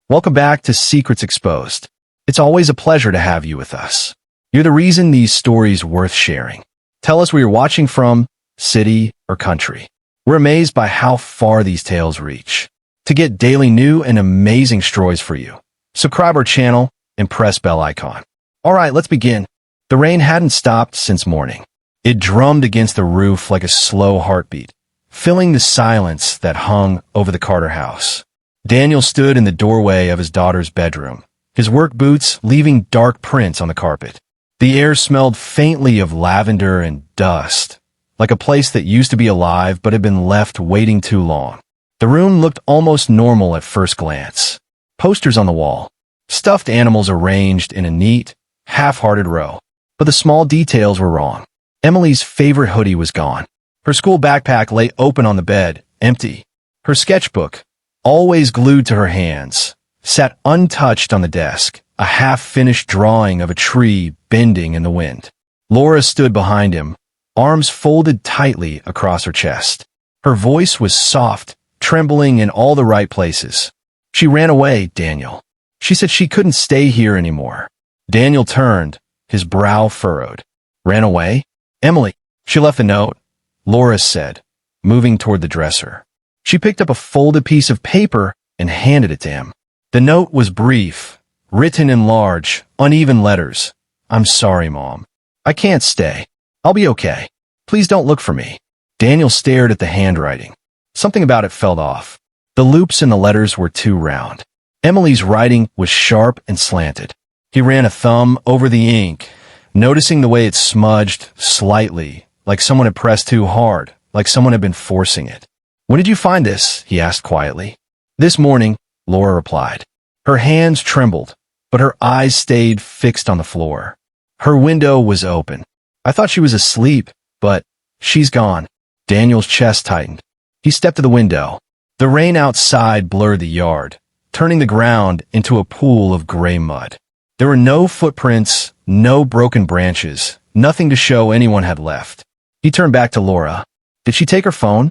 Welcome back to Secrets Exposed. It's always a pleasure to have you with us. You're the reason these stories worth sharing. Tell us where you're watching from, city or country. We're amazed by how far these tales reach. To get daily new and amazing stories for you, subscribe our channel and press bell icon. All right, let's begin. The rain hadn't stopped since morning. It drummed against the roof like a slow heartbeat, filling the silence that hung over the Carter house. Daniel stood in the doorway of his daughter's bedroom, his work boots leaving dark prints on the carpet. The air smelled faintly of lavender and dust, like a place that used to be alive but had been left waiting too long. The room looked almost normal at first glance. Posters on the wall, stuffed animals arranged in a neat, half-hearted row. But the small details were wrong. Emily's favorite hoodie was gone. Her school backpack lay open on the bed, empty. Her sketchbook, always glued to her hands, sat untouched on the desk, a half-finished drawing of a tree bending in the wind. Laura stood behind him, arms folded tightly across her chest. Her voice was soft, trembling in all the right places. She ran away, Daniel. She said she couldn't stay here anymore. Daniel turned, his brow furrowed. Ran away? Emily. She left a note, Laura said, moving toward the dresser. She picked up a folded piece of paper and handed it to him. The note was brief, written in large, uneven letters. I'm sorry, Mom. I can't stay. I'll be okay. Please don't look for me. Daniel stared at the handwriting. Something about it felt off. The loops in the letters were too round. Emily's writing was sharp and slanted. He ran a thumb over the ink, noticing the way it smudged slightly, like someone had pressed too hard, like someone had been forcing it. When did you find this? He asked quietly. This morning, Laura replied. Her hands trembled, but her eyes stayed fixed on the floor. Her window was open. I thought she was asleep, but she's gone. Daniel's chest tightened. He stepped to the window. The rain outside blurred the yard, turning the ground into a pool of gray mud. There were no footprints, no broken branches, nothing to show anyone had left. He turned back to Laura. Did she take her phone?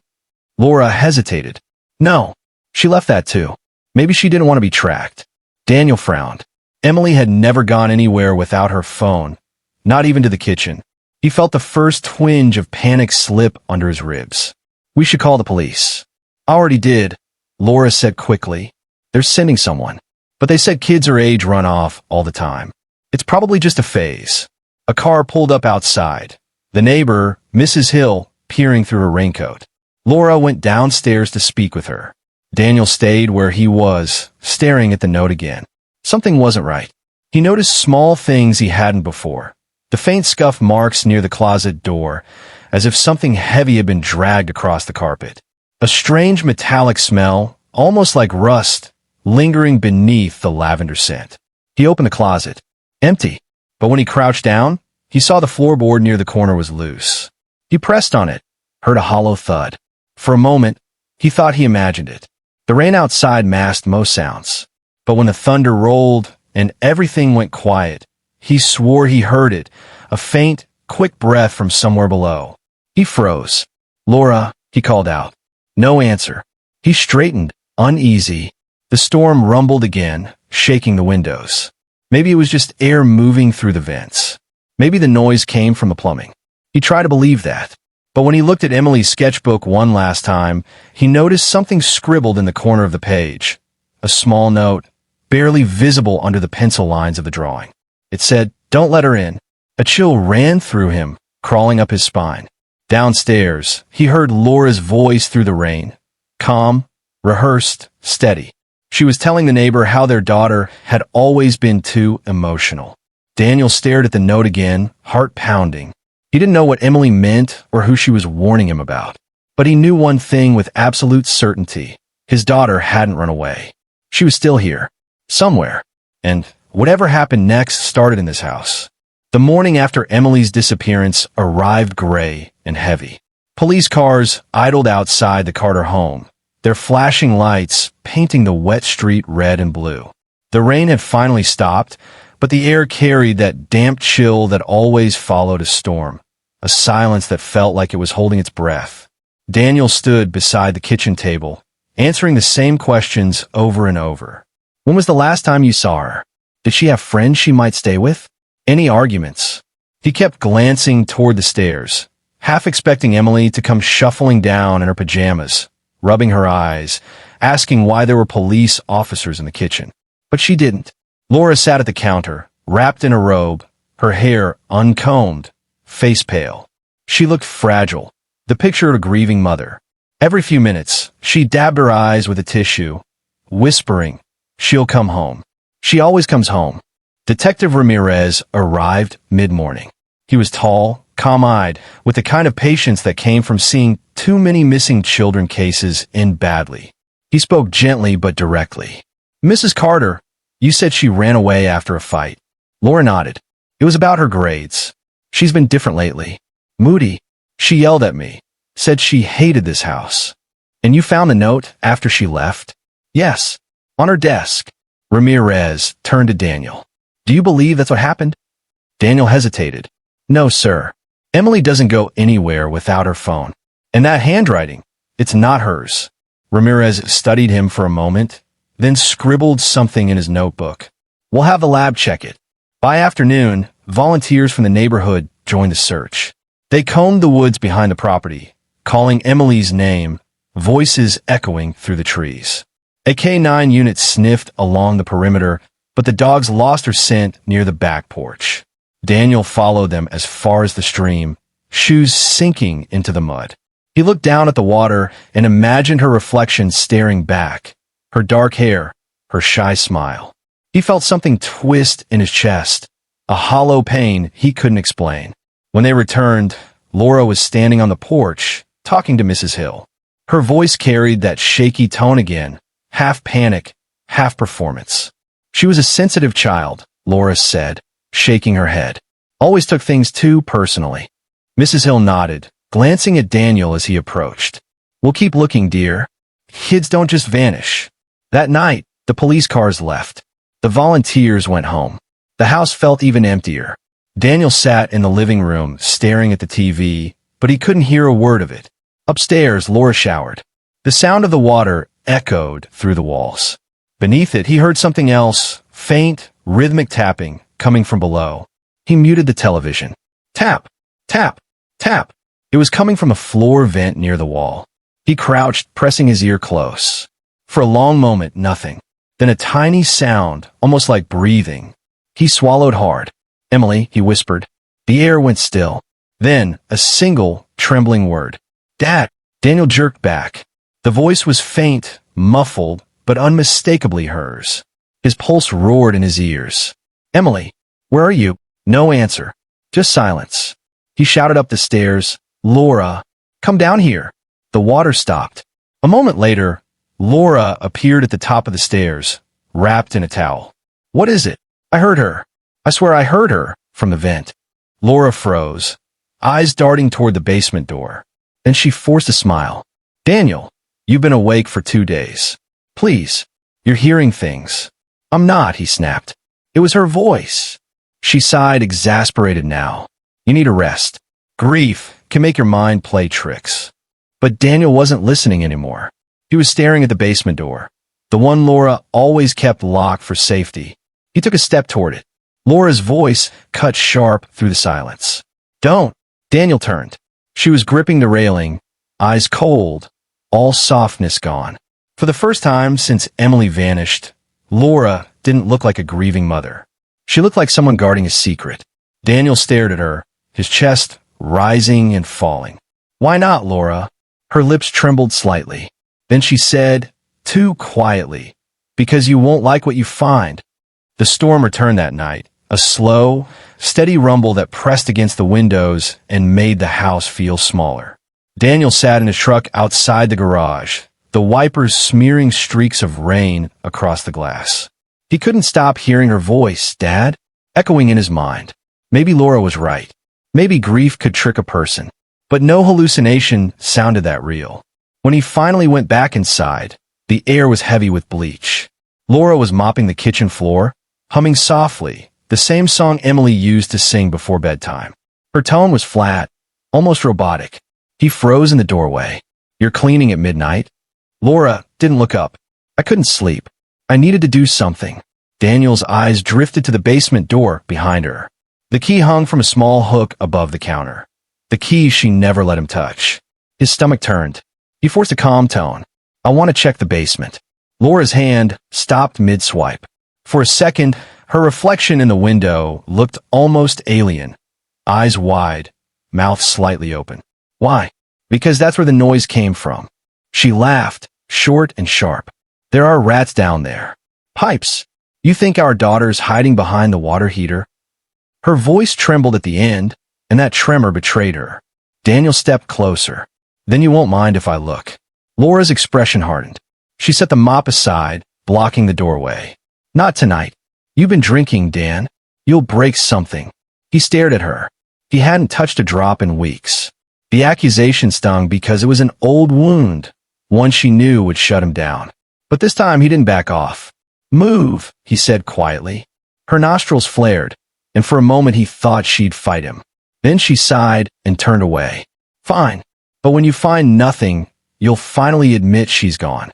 Laura hesitated. No, she left that too. Maybe she didn't want to be tracked. Daniel frowned. Emily had never gone anywhere without her phone, not even to the kitchen. He felt the first twinge of panic slip under his ribs. We should call the police. I already did, Laura said quickly. They're sending someone. But they said kids her age run off all the time. It's probably just a phase. A car pulled up outside. The neighbor, Mrs. Hill, peering through her raincoat. Laura went downstairs to speak with her. Daniel stayed where he was, staring at the note again. Something wasn't right. He noticed small things he hadn't before. The faint scuff marks near the closet door, as if something heavy had been dragged across the carpet. A strange metallic smell, almost like rust, lingering beneath the lavender scent. He opened the closet. Empty. But when he crouched down, he saw the floorboard near the corner was loose. He pressed on it, heard a hollow thud. For a moment, he thought he imagined it. The rain outside masked most sounds. But when the thunder rolled and everything went quiet, he swore he heard it, a faint, quick breath from somewhere below. He froze. Laura, he called out. No answer. He straightened, uneasy. The storm rumbled again, shaking the windows. Maybe it was just air moving through the vents. Maybe the noise came from the plumbing. He tried to believe that. But when he looked at Emily's sketchbook one last time, he noticed something scribbled in the corner of the page. A small note, barely visible under the pencil lines of the drawing. It said, "Don't let her in." A chill ran through him, crawling up his spine. Downstairs, he heard Laura's voice through the rain. Calm, rehearsed, steady. She was telling the neighbor how their daughter had always been too emotional. Daniel stared at the note again, heart pounding. He didn't know what Emily meant or who she was warning him about. But he knew one thing with absolute certainty. His daughter hadn't run away. She was still here. Somewhere. And whatever happened next started in this house. The morning after Emily's disappearance arrived gray and heavy. Police cars idled outside the Carter home, their flashing lights painting the wet street red and blue. The rain had finally stopped, but the air carried that damp chill that always followed a storm, a silence that felt like it was holding its breath. Daniel stood beside the kitchen table, answering the same questions over and over. When was the last time you saw her? Did she have friends she might stay with? Any arguments? He kept glancing toward the stairs, half expecting Emily to come shuffling down in her pajamas, rubbing her eyes, asking why there were police officers in the kitchen. But she didn't. Laura sat at the counter, wrapped in a robe, her hair uncombed, face pale. She looked fragile, the picture of a grieving mother. Every few minutes, she dabbed her eyes with a tissue, whispering, "She'll come home. She always comes home." Detective Ramirez arrived mid-morning. He was tall, calm-eyed, with the kind of patience that came from seeing too many missing children cases end badly. He spoke gently but directly. "Mrs. Carter, you said she ran away after a fight." Laura nodded. "It was about her grades. She's been different lately. Moody. She yelled at me, said she hated this house." "And you found the note after she left?" "Yes. On her desk." Ramirez turned to Daniel. "Do you believe that's what happened?" Daniel hesitated. "No, sir. Emily doesn't go anywhere without her phone. And that handwriting, it's not hers." Ramirez studied him for a moment, then scribbled something in his notebook. "We'll have the lab check it." By afternoon, volunteers from the neighborhood joined the search. They combed the woods behind the property, calling Emily's name, voices echoing through the trees. A K-9 unit sniffed along the perimeter, but the dogs lost their scent near the back porch. Daniel followed them as far as the stream, shoes sinking into the mud. He looked down at the water and imagined her reflection staring back, her dark hair, her shy smile. He felt something twist in his chest, a hollow pain he couldn't explain. When they returned, Laura was standing on the porch, talking to Mrs. Hill. Her voice carried that shaky tone again, half panic, half performance. "She was a sensitive child," Laura said, shaking her head. "Always took things too personally." Mrs. Hill nodded, glancing at Daniel as he approached. "We'll keep looking, dear. Kids don't just vanish." That night, the police cars left. The volunteers went home. The house felt even emptier. Daniel sat in the living room, staring at the TV, but he couldn't hear a word of it. Upstairs, Laura showered. The sound of the water echoed through the walls. Beneath it, he heard something else, faint, rhythmic tapping, coming from below. He muted the television. Tap, tap, tap. It was coming from a floor vent near the wall. He crouched, pressing his ear close. For a long moment, nothing. Then a tiny sound, almost like breathing. He swallowed hard. "Emily," he whispered. The air went still. Then, a single, trembling word. "Dad!" Daniel jerked back. The voice was faint, muffled, but unmistakably hers. His pulse roared in his ears. "Emily, where are you?" No answer. Just silence. He shouted up the stairs, "Laura, come down here." The water stopped. A moment later, Laura appeared at the top of the stairs, wrapped in a towel. "What is it?" "I heard her. I swear I heard her," from the vent. Laura froze, eyes darting toward the basement door. Then she forced a smile. "Daniel, you've been awake for 2 days. Please, you're hearing things." "I'm not," he snapped. It was her voice. She sighed, exasperated now. "You need a rest. Grief can make your mind play tricks." But Daniel wasn't listening anymore. He was staring at the basement door, the one Laura always kept locked for safety. He took a step toward it. Laura's voice cut sharp through the silence. "Don't." Daniel turned. She was gripping the railing, eyes cold, all softness gone. For the first time since Emily vanished, Laura didn't look like a grieving mother. She looked like someone guarding a secret. Daniel stared at her, his chest rising and falling. "Why not, Laura?" Her lips trembled slightly. Then she said, too quietly, "Because you won't like what you find." The storm returned that night, a slow, steady rumble that pressed against the windows and made the house feel smaller. Daniel sat in his truck outside the garage, the wipers smearing streaks of rain across the glass. He couldn't stop hearing her voice, "Dad," echoing in his mind. Maybe Laura was right. Maybe grief could trick a person. But no hallucination sounded that real. When he finally went back inside, the air was heavy with bleach. Laura was mopping the kitchen floor, humming softly, the same song Emily used to sing before bedtime. Her tone was flat, almost robotic. He froze in the doorway. "You're cleaning at midnight?" Laura didn't look up. "I couldn't sleep." I needed to do something. Daniel's eyes drifted to the basement door behind her. The key hung from a small hook above the counter. The key she never let him touch. His stomach turned. He forced a calm tone. I want to check the basement. Laura's hand stopped mid-swipe. For a second, her reflection in the window looked almost alien. Eyes wide, mouth slightly open. Why? Because that's where the noise came from. She laughed, short and sharp. There are rats down there. Pipes. You think our daughter's hiding behind the water heater? Her voice trembled at the end, and that tremor betrayed her. Daniel stepped closer. Then you won't mind if I look. Laura's expression hardened. She set the mop aside, blocking the doorway. Not tonight. You've been drinking, Dan. You'll break something. He stared at her. He hadn't touched a drop in weeks. The accusation stung because it was an old wound, one she knew would shut him down. But this time he didn't back off. Move, he said quietly. Her nostrils flared, and for a moment he thought she'd fight him. Then she sighed and turned away. Fine, but when you find nothing, you'll finally admit she's gone.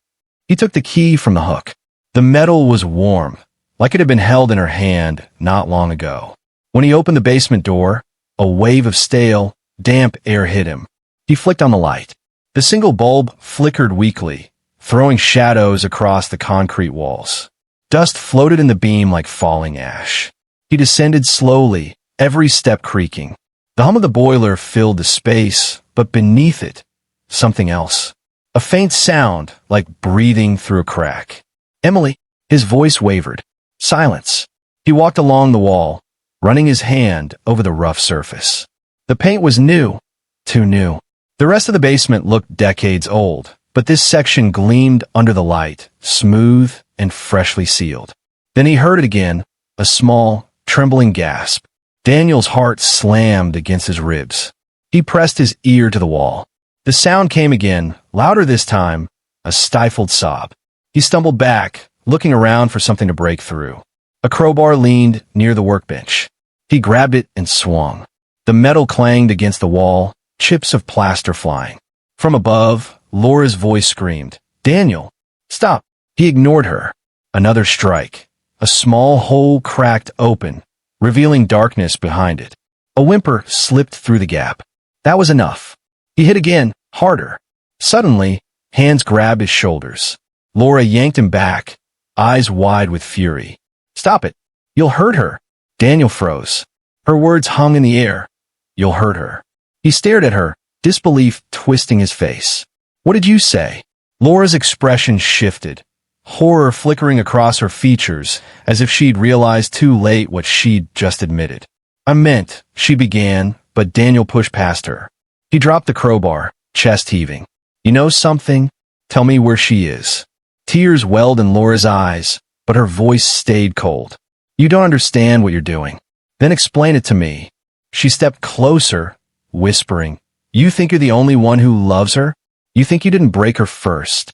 He took the key from the hook. The metal was warm, like it had been held in her hand not long ago. When he opened the basement door, a wave of stale, damp air hit him. He flicked on the light. The single bulb flickered weakly, throwing shadows across the concrete walls. Dust floated in the beam like falling ash. He descended slowly, every step creaking. The hum of the boiler filled the space, but beneath it, something else. A faint sound, like breathing through a crack. Emily, his voice wavered. Silence. He walked along the wall, running his hand over the rough surface. The paint was new, too new. The rest of the basement looked decades old, but this section gleamed under the light, smooth and freshly sealed. Then he heard it again, a small, trembling gasp. Daniel's heart slammed against his ribs. He pressed his ear to the wall. The sound came again, louder this time, a stifled sob. He stumbled back, looking around for something to break through. A crowbar leaned near the workbench. He grabbed it and swung. The metal clanged against the wall, chips of plaster flying. From above, Laura's voice screamed, Daniel, stop. He ignored her. Another strike. A small hole cracked open, revealing darkness behind it. A whimper slipped through the gap. That was enough. He hit again, harder. Suddenly, hands grabbed his shoulders. Laura yanked him back, eyes wide with fury. Stop it. You'll hurt her. Daniel froze. Her words hung in the air. You'll hurt her. He stared at her, disbelief twisting his face. What did you say? Laura's expression shifted, horror flickering across her features as if she'd realized too late what she'd just admitted. I meant, she began, but Daniel pushed past her. He dropped the crowbar, chest heaving. You know something? Tell me where she is. Tears welled in Laura's eyes, but her voice stayed cold. You don't understand what you're doing. Then explain it to me. She stepped closer, whispering, You think you're the only one who loves her? You think you didn't break her first?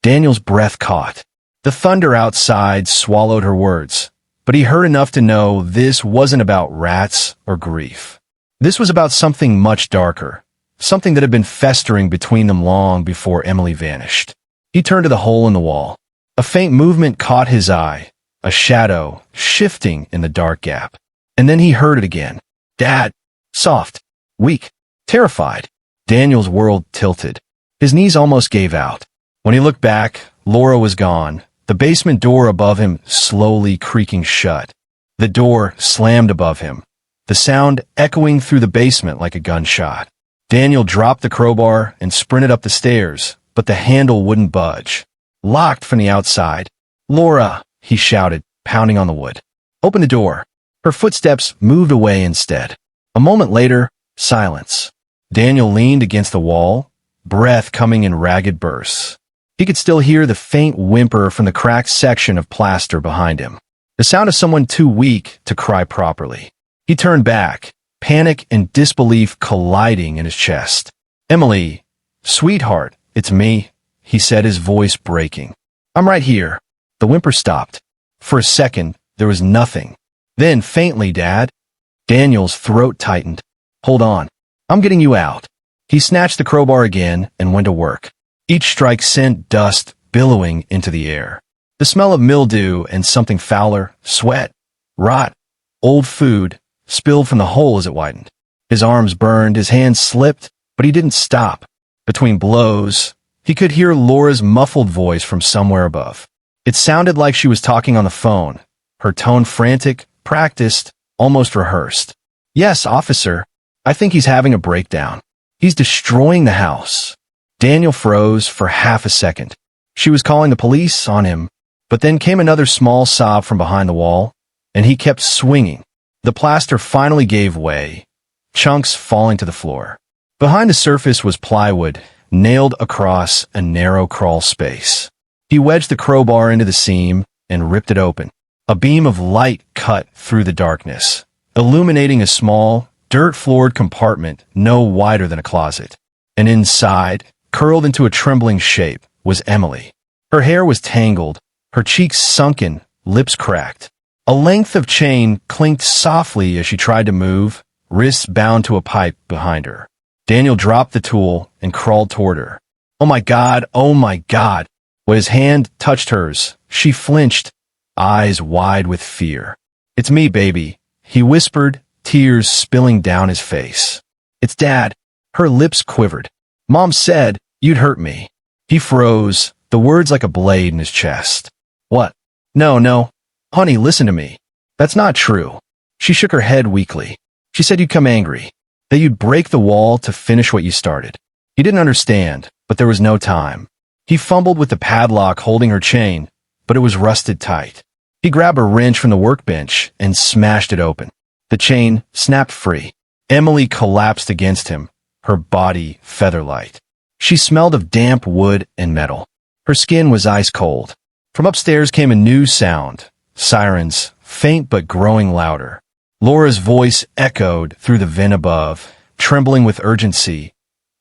Daniel's breath caught. The thunder outside swallowed her words, but he heard enough to know this wasn't about rats or grief. This was about something much darker, something that had been festering between them long before Emily vanished. He turned to the hole in the wall. A faint movement caught his eye, a shadow shifting in the dark gap. And then he heard it again. Dad. Soft. Weak. Terrified. Daniel's world tilted. His knees almost gave out. When he looked back, Laura was gone, the basement door above him slowly creaking shut. The door slammed above him, the sound echoing through the basement like a gunshot. Daniel dropped the crowbar and sprinted up the stairs, but the handle wouldn't budge. Locked from the outside. Laura, he shouted, pounding on the wood. Open the door. Her footsteps moved away instead. A moment later, silence. Daniel leaned against the wall, breath coming in ragged bursts. He could still hear the faint whimper from the cracked section of plaster behind him, the sound of someone too weak to cry properly. He turned back, panic and disbelief colliding in his chest. Emily, sweetheart, it's me, he said, his voice breaking. I'm right here. The whimper stopped. For a second, there was nothing. Then, faintly, Dad. Daniel's throat tightened. Hold on. I'm getting you out. He snatched the crowbar again and went to work. Each strike sent dust billowing into the air. The smell of mildew and something fouler, sweat, rot, old food, spilled from the hole as it widened. His arms burned, his hands slipped, but he didn't stop. Between blows, he could hear Laura's muffled voice from somewhere above. It sounded like she was talking on the phone, her tone frantic, practiced, almost rehearsed. "Yes, officer. I think he's having a breakdown. He's destroying the house." Daniel froze for half a second. She was calling the police on him, but then came another small sob from behind the wall, and he kept swinging. The plaster finally gave way, chunks falling to the floor. Behind the surface was plywood, nailed across a narrow crawl space. He wedged the crowbar into the seam and ripped it open. A beam of light cut through the darkness, illuminating a small, dirt-floored compartment no wider than a closet. And inside, curled into a trembling shape, was Emily. Her hair was tangled, her cheeks sunken, lips cracked. A length of chain clinked softly as she tried to move, wrists bound to a pipe behind her. Daniel dropped the tool and crawled toward her. "Oh my God, oh my God." When his hand touched hers, she flinched, eyes wide with fear. "It's me, baby," he whispered, tears spilling down his face. "It's Dad." Her lips quivered. "Mom said you'd hurt me." He froze, the words like a blade in his chest. "What? No. Honey, listen to me. That's not true." She shook her head weakly. "She said you'd come angry, that you'd break the wall to finish what you started." He didn't understand, but there was no time. He fumbled with the padlock holding her chain, but it was rusted tight. He grabbed a wrench from the workbench and smashed it open. The chain snapped free. Emily collapsed against him, her body feather-light. She smelled of damp wood and metal. Her skin was ice cold. From upstairs came a new sound, sirens, faint but growing louder. Laura's voice echoed through the vent above, trembling with urgency.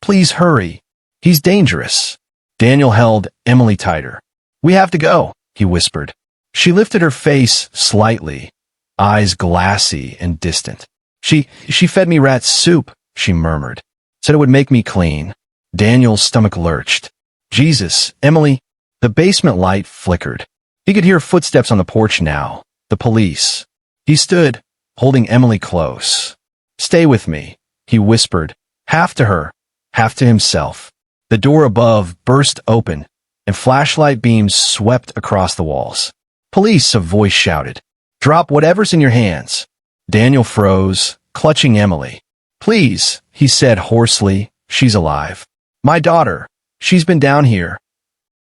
"Please hurry. He's dangerous." Daniel held Emily tighter. "We have to go," he whispered. She lifted her face slightly, eyes glassy and distant. She fed me rat soup," she murmured. "Said it would make me clean." Daniel's stomach lurched. "Jesus, Emily." The basement light flickered. He could hear footsteps on the porch now. The police. He stood, holding Emily close. "Stay with me," he whispered, half to her, half to himself. The door above burst open, and flashlight beams swept across the walls. "Police," a voice shouted. "Drop whatever's in your hands." Daniel froze, clutching Emily. "Please," he said hoarsely, "she's alive. My daughter. She's been down here."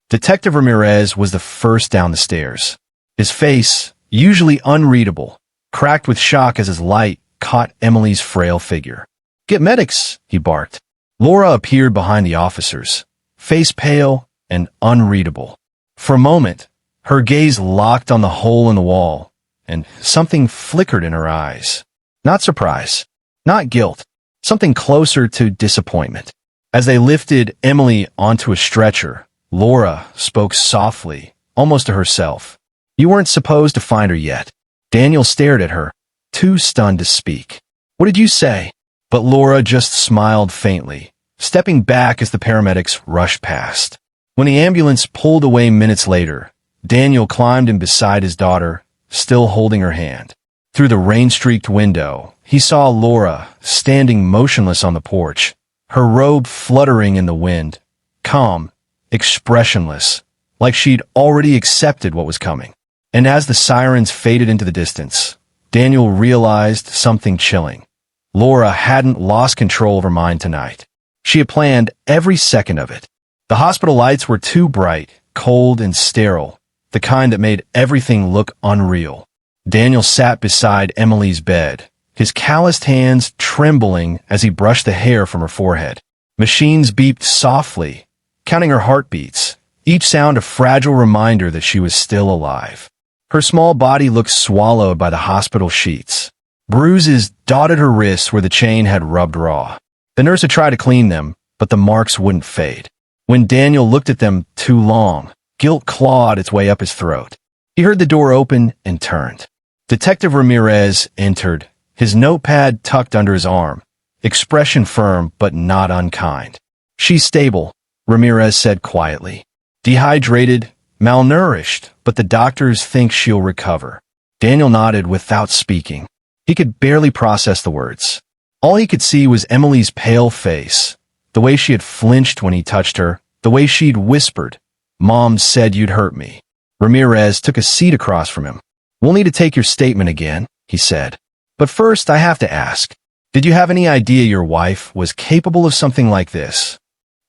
Detective Ramirez was the first down the stairs. His face, usually unreadable, cracked with shock as his light caught Emily's frail figure. "Get medics," he barked. Laura appeared behind the officers, face pale and unreadable. For a moment, her gaze locked on the hole in the wall, and something flickered in her eyes. Not surprise, not guilt, something closer to disappointment. As they lifted Emily onto a stretcher, Laura spoke softly, almost to herself. "You weren't supposed to find her yet." Daniel stared at her, too stunned to speak. "What did you say?" But Laura just smiled faintly, stepping back as the paramedics rushed past. When the ambulance pulled away minutes later, Daniel climbed in beside his daughter, still holding her hand. Through the rain-streaked window, he saw Laura standing motionless on the porch, her robe fluttering in the wind, calm, expressionless, like she'd already accepted what was coming. And as the sirens faded into the distance, Daniel realized something chilling. Laura hadn't lost control of her mind tonight. She had planned every second of it. The hospital lights were too bright, cold and sterile, the kind that made everything look unreal. Daniel sat beside Emily's bed, his calloused hands trembling as he brushed the hair from her forehead. Machines beeped softly, counting her heartbeats, each sound a fragile reminder that she was still alive. Her small body looked swallowed by the hospital sheets. Bruises dotted her wrists where the chain had rubbed raw. The nurse had tried to clean them, but the marks wouldn't fade. When Daniel looked at them too long, guilt clawed its way up his throat. He heard the door open and turned. Detective Ramirez entered, his notepad tucked under his arm, expression firm but not unkind. "She's stable," Ramirez said quietly. "Dehydrated, malnourished, but the doctors think she'll recover. Daniel nodded without speaking. He could barely process the words. All he could see was Emily's pale face, the way she had flinched when he touched her, the way she'd whispered, "Mom said you'd hurt me." Ramirez took a seat across from him. "We'll need to take your statement again," he said. "But first, I have to ask, did you have any idea your wife was capable of something like this?"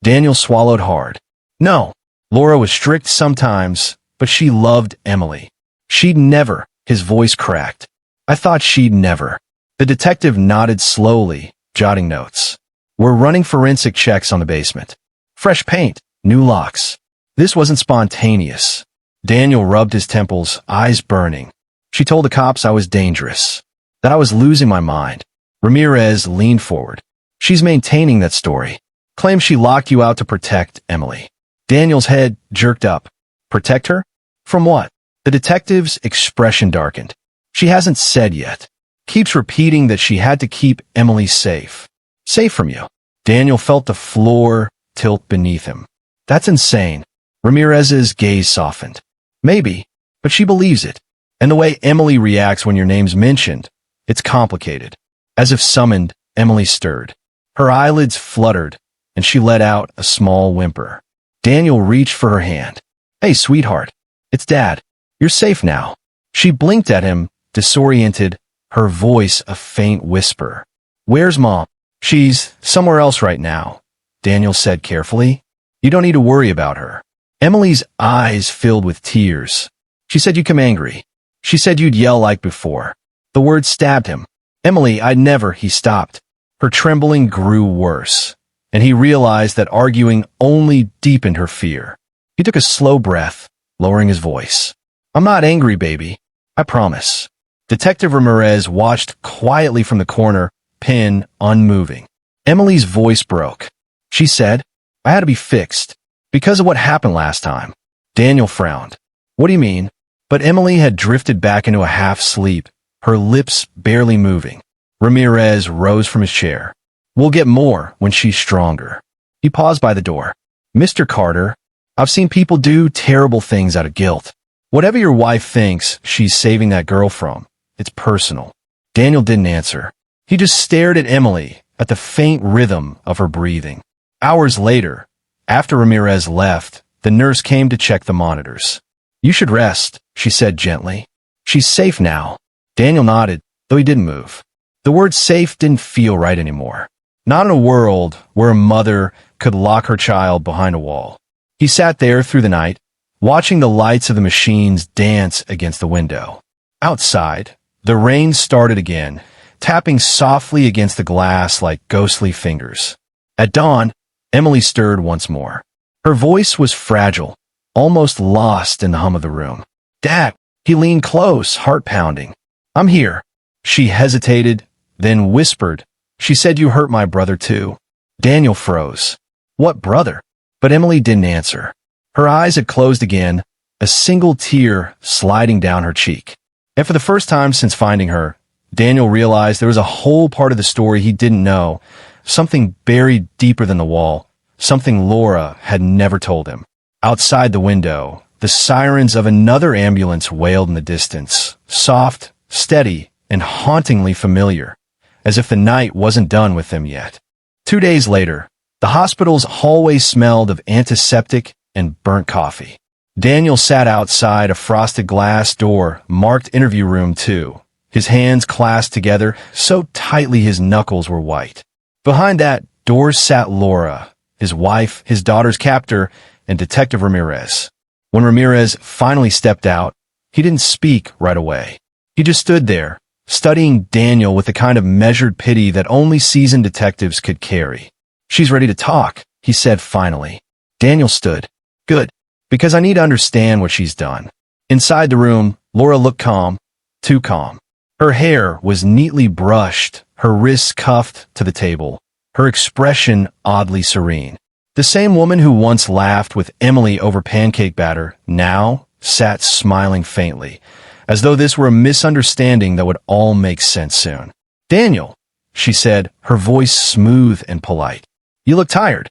Daniel swallowed hard. "No. Laura was strict sometimes, but she loved Emily. She'd never," his voice cracked. "I thought she'd never." The detective nodded slowly, jotting notes. "We're running forensic checks on the basement. Fresh paint, new locks." This wasn't spontaneous. Daniel rubbed his temples, eyes burning. "She told the cops I was dangerous, that I was losing my mind." Ramirez leaned forward. "She's maintaining that story. Claims she locked you out to protect Emily." Daniel's head jerked up. "Protect her? From what?" The detective's expression darkened. "She hasn't said yet. Keeps repeating that she had to keep Emily safe. Safe from you." Daniel felt the floor tilt beneath him. "That's insane." Ramirez's gaze softened. "Maybe, but she believes it. And the way Emily reacts when your name's mentioned, it's complicated." As if summoned, Emily stirred. Her eyelids fluttered, and she let out a small whimper. Daniel reached for her hand. "Hey, sweetheart. It's Dad. You're safe now." She blinked at him, disoriented, her voice a faint whisper. "Where's Mom?" "She's somewhere else right now," Daniel said carefully. "You don't need to worry about her." Emily's eyes filled with tears. "She said you'd come angry. She said you'd yell like before." The word stabbed him. "Emily, I'd never," he stopped. Her trembling grew worse, and he realized that arguing only deepened her fear. He took a slow breath, lowering his voice. "I'm not angry, baby. I promise." Detective Ramirez watched quietly from the corner, pen unmoving. Emily's voice broke. She said, "I had to be fixed, because of what happened last time." Daniel frowned. "What do you mean?" But Emily had drifted back into a half-sleep, her lips barely moving. Ramirez rose from his chair. "We'll get more when she's stronger." He paused by the door. "Mr. Carter, I've seen people do terrible things out of guilt. Whatever your wife thinks she's saving that girl from, it's personal." Daniel didn't answer. He just stared at Emily, at the faint rhythm of her breathing. Hours later, after Ramirez left, the nurse came to check the monitors. "You should rest," she said gently. "She's safe now." Daniel nodded, though he didn't move. The word safe didn't feel right anymore. Not in a world where a mother could lock her child behind a wall. He sat there through the night, watching the lights of the machines dance against the window. Outside, the rain started again, tapping softly against the glass like ghostly fingers. At dawn, Emily stirred once more. Her voice was fragile, almost lost in the hum of the room. "Dad," he leaned close, heart pounding. "I'm here." She hesitated, then whispered, "She said you hurt my brother too." Daniel froze. "What brother?" But Emily didn't answer. Her eyes had closed again, a single tear sliding down her cheek. And for the first time since finding her, Daniel realized there was a whole part of the story he didn't know, something buried deeper than the wall, something Laura had never told him. Outside the window, the sirens of another ambulance wailed in the distance, soft, steady, and hauntingly familiar, as if the night wasn't done with them yet. 2 days later, the hospital's hallway smelled of antiseptic and burnt coffee. Daniel sat outside a frosted glass door marked Interview Room 2, his hands clasped together so tightly his knuckles were white. Behind that door sat Laura, his wife, his daughter's captor, and Detective Ramirez. When Ramirez finally stepped out, he didn't speak right away. He just stood there, studying Daniel with the kind of measured pity that only seasoned detectives could carry. "She's ready to talk," he said finally. Daniel stood. "Good, because I need to understand what she's done." Inside the room, Laura looked calm, too calm. Her hair was neatly brushed, her wrists cuffed to the table, her expression oddly serene. The same woman who once laughed with Emily over pancake batter now sat smiling faintly, as though this were a misunderstanding that would all make sense soon. "Daniel," she said, her voice smooth and polite. "You look tired."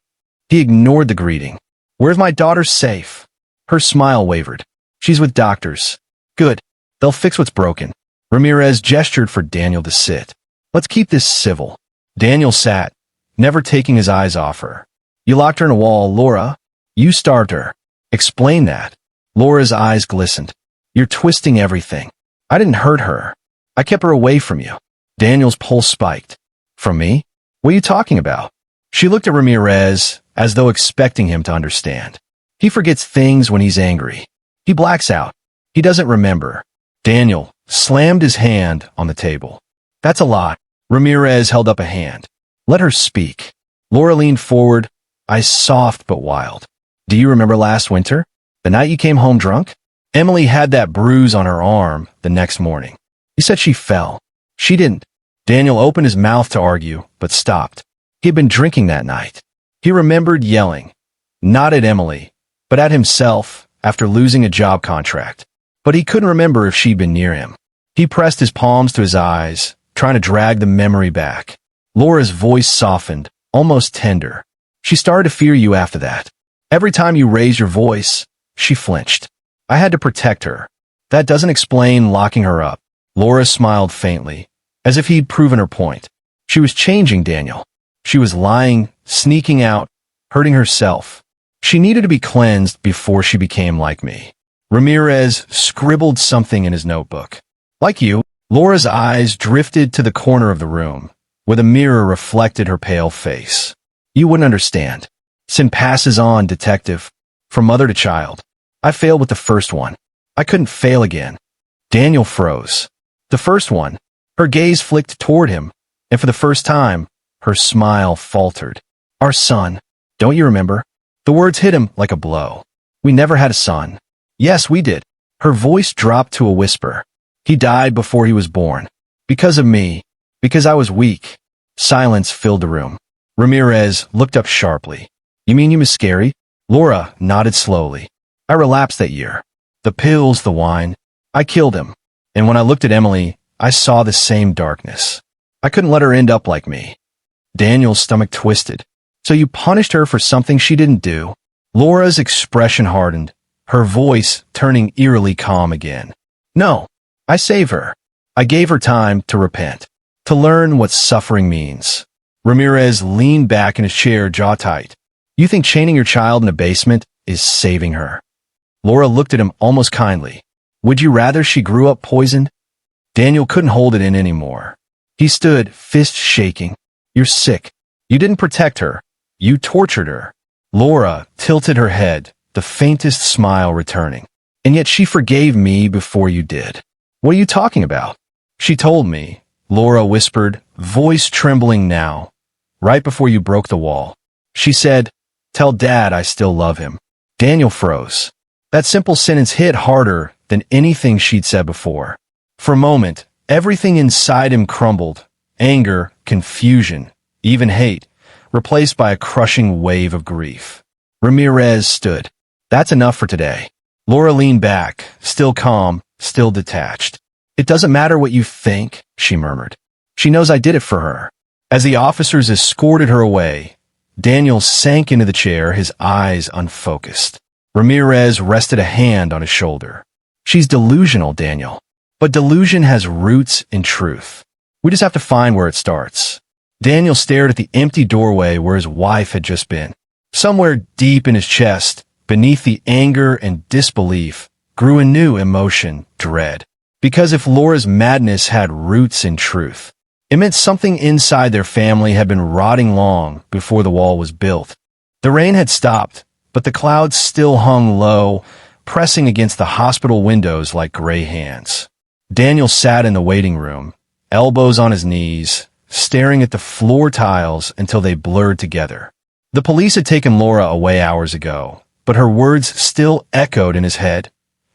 He ignored the greeting. "Where's my daughter safe?" Her smile wavered. She's with doctors. Good. They'll fix what's broken. Ramirez gestured for Daniel to sit. Let's keep this civil. Daniel sat, never taking his eyes off her. You locked her in a wall, Laura. You starved her. Explain that. Laura's eyes glistened. You're twisting everything. I didn't hurt her. I kept her away from you. Daniel's pulse spiked. From me? What are you talking about? She looked at Ramirez as though expecting him to understand. He forgets things when he's angry. He blacks out. He doesn't remember. Daniel slammed his hand on the table. That's a lot. Ramirez held up a hand. Let her speak. Laura leaned forward, eyes soft but wild. Do you remember last winter? The night you came home drunk? Emily had that bruise on her arm the next morning. You said she fell. She didn't. Daniel opened his mouth to argue, but stopped. He had been drinking that night. He remembered yelling, not at Emily, but at himself after losing a job contract. But he couldn't remember if she'd been near him. He pressed his palms to his eyes, trying to drag the memory back. Laura's voice softened, almost tender. She started to fear you after that. Every time you raised your voice, she flinched. I had to protect her. That doesn't explain locking her up. Laura smiled faintly, as if he'd proven her point. She was changing Daniel. She was lying, sneaking out, hurting herself. She needed to be cleansed before she became like me. Ramirez scribbled something in his notebook. Like you, Laura's eyes drifted to the corner of the room, where the mirror reflected her pale face. You wouldn't understand. Sin passes on, detective, from mother to child. I failed with the first one. I couldn't fail again. Daniel froze. The first one. Her gaze flicked toward him, and for the first time, her smile faltered. Our son. Don't you remember? The words hit him like a blow. We never had a son. Yes, we did. Her voice dropped to a whisper. He died before he was born. Because of me. Because I was weak. Silence filled the room. Ramirez looked up sharply. You mean you miscarried? Laura nodded slowly. I relapsed that year. The pills, the wine. I killed him. And when I looked at Emily, I saw the same darkness. I couldn't let her end up like me. Daniel's stomach twisted. So you punished her for something she didn't do? Laura's expression hardened, her voice turning eerily calm again. No, I saved her. I gave her time to repent, to learn what suffering means. Ramirez leaned back in his chair, jaw tight. You think chaining your child in a basement is saving her? Laura looked at him almost kindly. Would you rather she grew up poisoned? Daniel couldn't hold it in anymore. He stood, fist shaking. You're sick. You didn't protect her. You tortured her. Laura tilted her head, the faintest smile returning. And yet she forgave me before you did. What are you talking about? She told me, Laura whispered, voice trembling now, right before you broke the wall. She said, tell Dad I still love him. Daniel froze. That simple sentence hit harder than anything she'd said before. For a moment, everything inside him crumbled. Anger, confusion, even hate, replaced by a crushing wave of grief. Ramirez stood. That's enough for today. Laura leaned back, still calm, still detached. It doesn't matter what you think, she murmured. She knows I did it for her. As the officers escorted her away, Daniel sank into the chair, his eyes unfocused. Ramirez rested a hand on his shoulder. She's delusional, Daniel. But delusion has roots in truth. We just have to find where it starts. Daniel stared at the empty doorway where his wife had just been. Somewhere deep in his chest, beneath the anger and disbelief, grew a new emotion, dread. Because if Laura's madness had roots in truth, it meant something inside their family had been rotting long before the wall was built. The rain had stopped, but the clouds still hung low, pressing against the hospital windows like gray hands. Daniel sat in the waiting room, elbows on his knees, staring at the floor tiles until they blurred together. The police had taken Laura away hours ago, but her words still echoed in his head.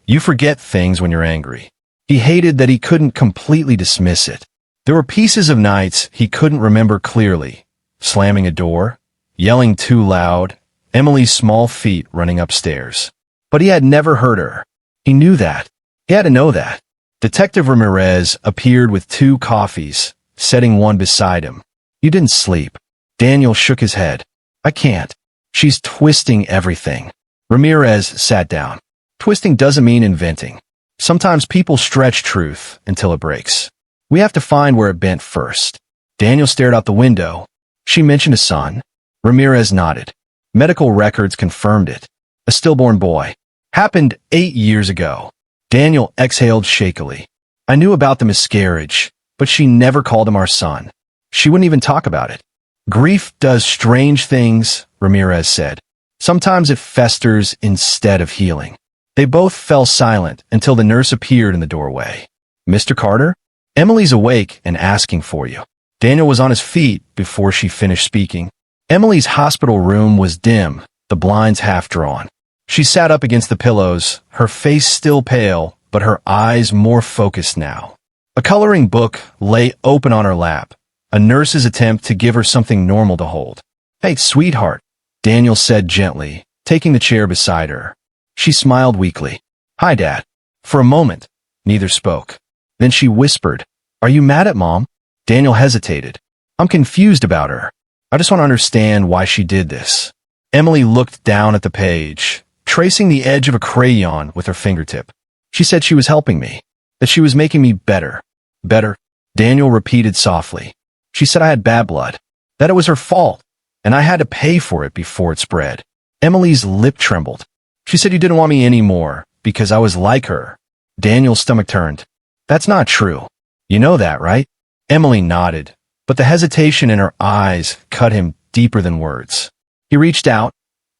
You forget things when you're angry. He hated that he couldn't completely dismiss it. There were pieces of nights he couldn't remember clearly. Slamming a door, yelling too loud, Emily's small feet running upstairs. But he had never heard her. He knew that. He had to know that. Detective Ramirez appeared with 2 coffees, setting one beside him. You didn't sleep. Daniel shook his head. I can't. She's twisting everything. Ramirez sat down. Twisting doesn't mean inventing. Sometimes people stretch truth until it breaks. We have to find where it bent first. Daniel stared out the window. She mentioned a son. Ramirez nodded. Medical records confirmed it. A stillborn boy. Happened 8 years ago. Daniel exhaled shakily. I knew about the miscarriage, but she never called him our son. She wouldn't even talk about it. Grief does strange things, Ramirez said. Sometimes it festers instead of healing. They both fell silent until the nurse appeared in the doorway. Mr. Carter? Emily's awake and asking for you. Daniel was on his feet before she finished speaking. Emily's hospital room was dim, the blinds half drawn. She sat up against the pillows, her face still pale, but her eyes more focused now. A coloring book lay open on her lap, a nurse's attempt to give her something normal to hold. Hey, sweetheart, Daniel said gently, taking the chair beside her. She smiled weakly. Hi, Dad. For a moment, neither spoke. Then she whispered, Are you mad at Mom? Daniel hesitated. I'm confused about her. I just want to understand why she did this. Emily looked down at the page, tracing the edge of a crayon with her fingertip. She said she was helping me, that she was making me better. Better, Daniel repeated softly. She said I had bad blood, that it was her fault, and I had to pay for it before it spread. Emily's lip trembled. She said you didn't want me anymore because I was like her. Daniel's stomach turned. That's not true. You know that, right? Emily nodded, but the hesitation in her eyes cut him deeper than words. He reached out,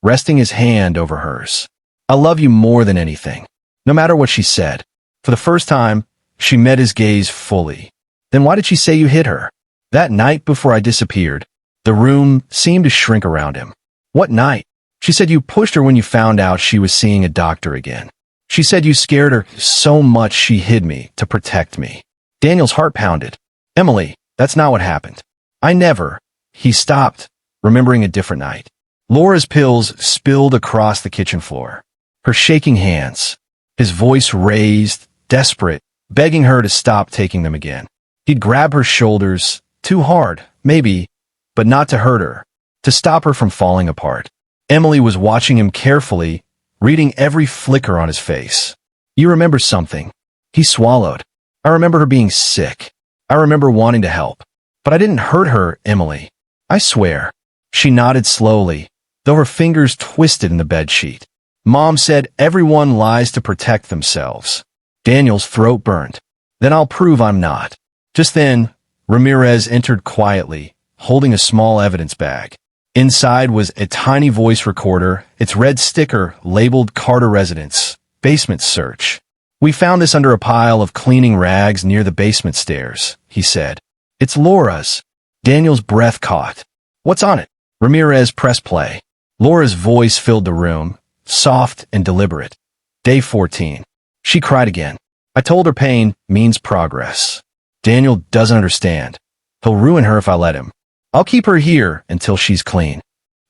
resting his hand over hers. I love you more than anything. No matter what she said. For the first time, she met his gaze fully. Then why did she say you hit her? That night before I disappeared, the room seemed to shrink around him. What night? She said you pushed her when you found out she was seeing a doctor again. She said you scared her so much she hid me to protect me. Daniel's heart pounded. Emily, that's not what happened. I never. He stopped, remembering a different night. Laura's pills spilled across the kitchen floor. Her shaking hands. His voice raised, desperate, begging her to stop taking them again. He'd grab her shoulders, too hard, maybe, but not to hurt her, to stop her from falling apart. Emily was watching him carefully, reading every flicker on his face. You remember something. He swallowed. I remember her being sick. I remember wanting to help. But I didn't hurt her, Emily. I swear. She nodded slowly, though her fingers twisted in the bedsheet. Mom said everyone lies to protect themselves. Daniel's throat burned. Then I'll prove I'm not. Just then, Ramirez entered quietly, holding a small evidence bag. Inside was a tiny voice recorder, its red sticker labeled Carter Residence, basement search. We found this under a pile of cleaning rags near the basement stairs, he said. It's Laura's. Daniel's breath caught. What's on it? Ramirez pressed play. Laura's voice filled the room, soft and deliberate. Day 14. She cried again. I told her pain means progress. Daniel doesn't understand. He'll ruin her if I let him. I'll keep her here until she's clean.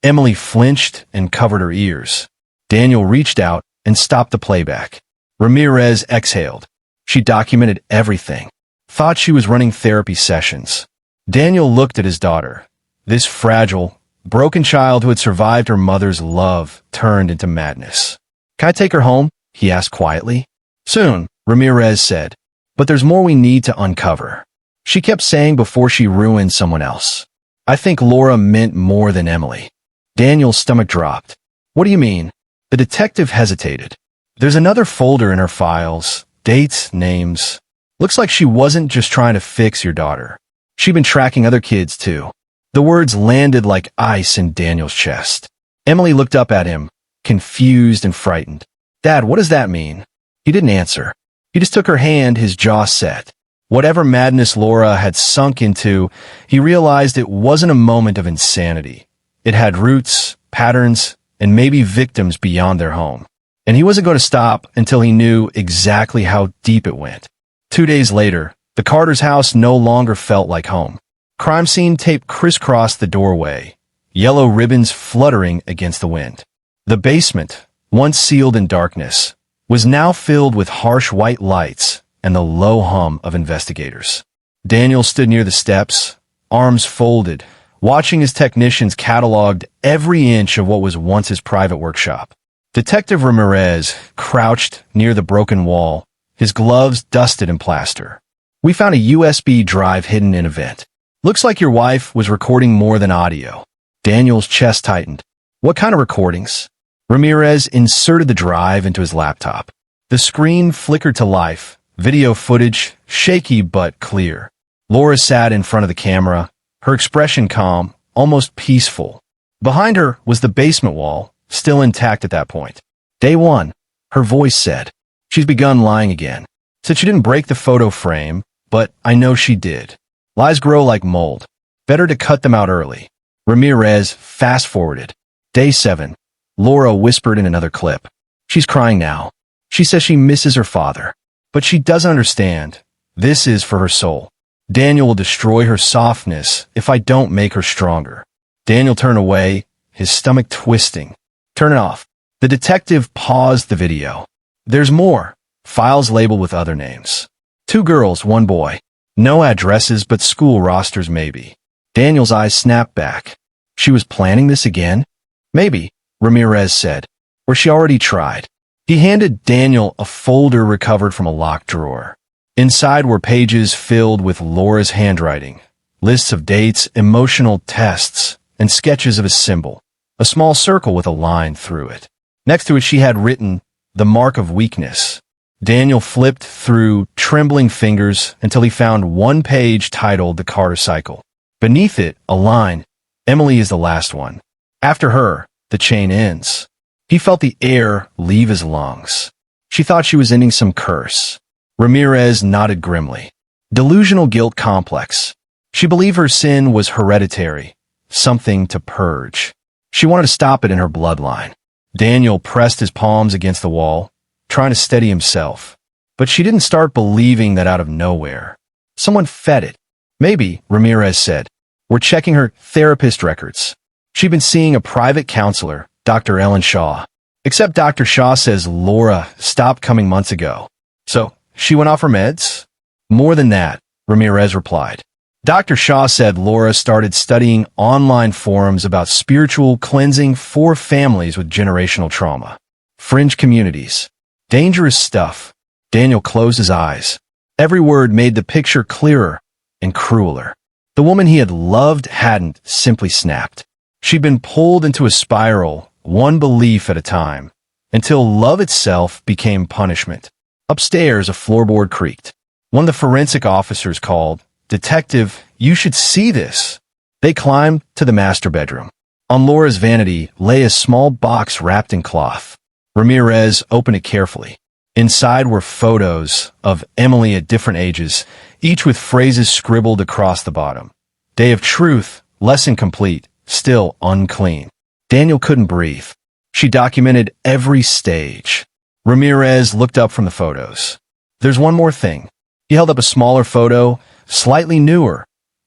Emily flinched and covered her ears. Daniel reached out and stopped the playback. Ramirez exhaled. She documented everything. Thought she was running therapy sessions. Daniel looked at his daughter. This fragile, broken child who had survived her mother's love turned into madness. Can I take her home? He asked quietly. Soon, Ramirez said. But there's more we need to uncover. She kept saying before she ruined someone else. I think Laura meant more than Emily. Daniel's stomach dropped. What do you mean? The detective hesitated. There's another folder in her files. Dates, names. Looks like she wasn't just trying to fix your daughter. She'd been tracking other kids too. The words landed like ice in Daniel's chest. Emily looked up at him, confused and frightened. Dad, what does that mean? He didn't answer. He just took her hand, his jaw set. Whatever madness Laura had sunk into, he realized it wasn't a moment of insanity. It had roots, patterns, and maybe victims beyond their home. And he wasn't going to stop until he knew exactly how deep it went. 2 days later, the Carter's house no longer felt like home. Crime scene tape crisscrossed the doorway, yellow ribbons fluttering against the wind. The basement, once sealed in darkness, was now filled with harsh white lights and the low hum of investigators. Daniel stood near the steps, arms folded, watching his technicians cataloged every inch of what was once his private workshop. Detective Ramirez crouched near the broken wall, his gloves dusted in plaster. We found a USB drive hidden in a vent. Looks like your wife was recording more than audio. Daniel's chest tightened. What kind of recordings? Ramirez inserted the drive into his laptop. The screen flickered to life, video footage, shaky but clear. Laura sat in front of the camera, her expression calm, almost peaceful. Behind her was the basement wall, still intact at that point. Day one, her voice said. She's begun lying again. Said she didn't break the photo frame, but I know she did. Lies grow like mold. Better to cut them out early. Ramirez fast-forwarded. Day 7. Laura whispered in another clip. She's crying now. She says she misses her father. But she doesn't understand. This is for her soul. Daniel will destroy her softness if I don't make her stronger. Daniel turned away, his stomach twisting. Turn it off. The detective paused the video. There's more. Files labeled with other names. 2 girls, 1 boy. No addresses, but school rosters maybe. Daniel's eyes snapped back. She was planning this again? Maybe, Ramirez said. Or she already tried. He handed Daniel a folder recovered from a locked drawer. Inside were pages filled with Laura's handwriting, lists of dates, emotional tests, and sketches of a symbol, a small circle with a line through it. Next to it she had written, "The mark of weakness." Daniel flipped through trembling fingers until he found one page titled The Carter Cycle. Beneath it, a line, "Emily is the last one. After her, the chain ends." He felt the air leave his lungs. She thought she was ending some curse. Ramirez nodded grimly. Delusional guilt complex. She believed her sin was hereditary, something to purge. She wanted to stop it in her bloodline. Daniel pressed his palms against the wall, trying to steady himself. But she didn't start believing that out of nowhere. Someone fed it. Maybe, Ramirez said. We're checking her therapist records. She'd been seeing a private counselor, Dr. Ellen Shaw. Except Dr. Shaw says Laura stopped coming months ago. So, she went off her meds? More than that, Ramirez replied. Dr. Shaw said Laura started studying online forums about spiritual cleansing for families with generational trauma. Fringe communities. Dangerous stuff. Daniel closed his eyes. Every word made the picture clearer and crueler. The woman he had loved hadn't, simply snapped. She'd been pulled into a spiral, one belief at a time, until love itself became punishment. Upstairs, a floorboard creaked. One of the forensic officers called, "Detective, you should see this." They climbed to the master bedroom. On Laura's vanity lay a small box wrapped in cloth. Ramirez opened it carefully. Inside were photos of Emily at different ages, each with phrases scribbled across the bottom. Day of truth, lesson complete, still unclean. Daniel couldn't breathe. She documented every stage. Ramirez looked up from the photos. There's one more thing. He held up a smaller photo, slightly newer.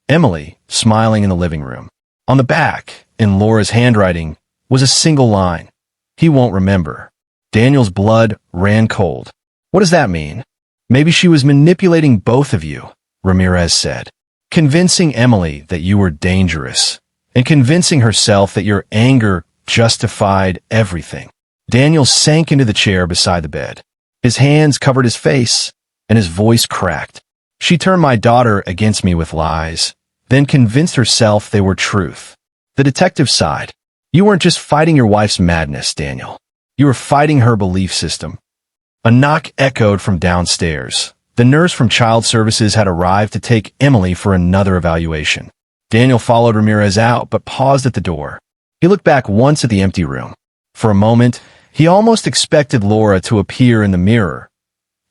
Emily, smiling in the living room. On the back, in Laura's handwriting, was a single line. He won't remember. Daniel's blood ran cold. What does that mean? Maybe she was manipulating both of you, Ramirez said. Convincing Emily that you were dangerous, and convincing herself that your anger justified everything. Daniel sank into the chair beside the bed. His hands covered his face, and his voice cracked. She turned my daughter against me with lies, then convinced herself they were truth. The detective sighed. You weren't just fighting your wife's madness, Daniel. You were fighting her belief system. A knock echoed from downstairs. The nurse from Child Services had arrived to take Emily for another evaluation. Daniel followed Ramirez out, but paused at the door. He looked back once at the empty room. For a moment, he almost expected Laura to appear in the mirror.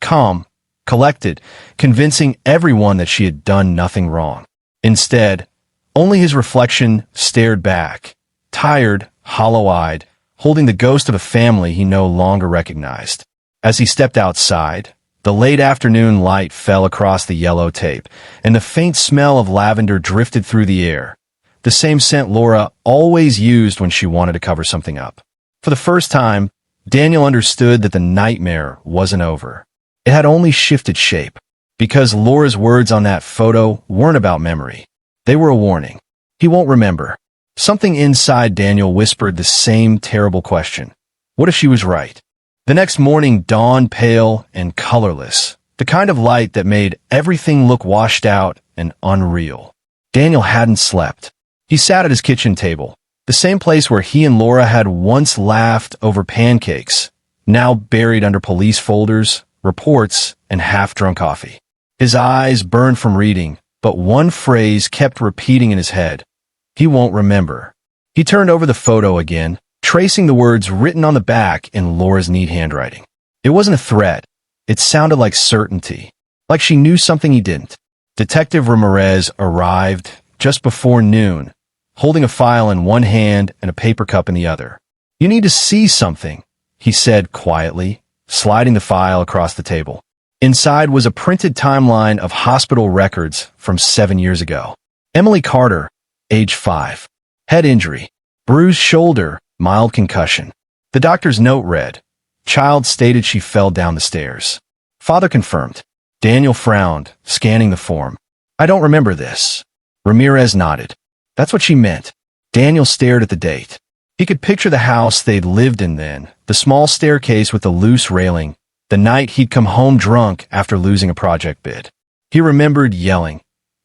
Calm, collected, convincing everyone that she had done nothing wrong. Instead, only his reflection stared back, tired, hollow-eyed, holding the ghost of a family he no longer recognized. As he stepped outside, the late afternoon light fell across the yellow tape, and the faint smell of lavender drifted through the air, the same scent Laura always used when she wanted to cover something up. For the first time, Daniel understood that the nightmare wasn't over. It had only shifted shape, because Laura's words on that photo weren't about memory. They were a warning. He won't remember. Something inside Daniel whispered the same terrible question. What if she was right? The next morning dawned pale and colorless, the kind of light that made everything look washed out and unreal. Daniel hadn't slept. He sat at his kitchen table, the same place where he and Laura had once laughed over pancakes, now buried under police folders, reports, and half-drunk coffee. His eyes burned from reading, but one phrase kept repeating in his head. He won't remember. He turned over the photo again, tracing the words written on the back in Laura's neat handwriting. It wasn't a threat. It sounded like certainty, like she knew something he didn't. Detective Ramirez arrived just before noon, holding a file in one hand and a paper cup in the other. "You need to see something," he said quietly, sliding the file across the table. Inside was a printed timeline of hospital records from 7 years ago. Emily Carter, age 5. Head injury. Bruised shoulder, mild concussion. The doctor's note read, "Child stated she fell down the stairs." Father confirmed. Daniel frowned, scanning the form. "I don't remember this." Ramirez nodded. That's what she meant. Daniel stared at the date. He could picture the house they'd lived in then, the small staircase with the loose railing, the night he'd come home drunk after losing a project bid. He remembered yelling.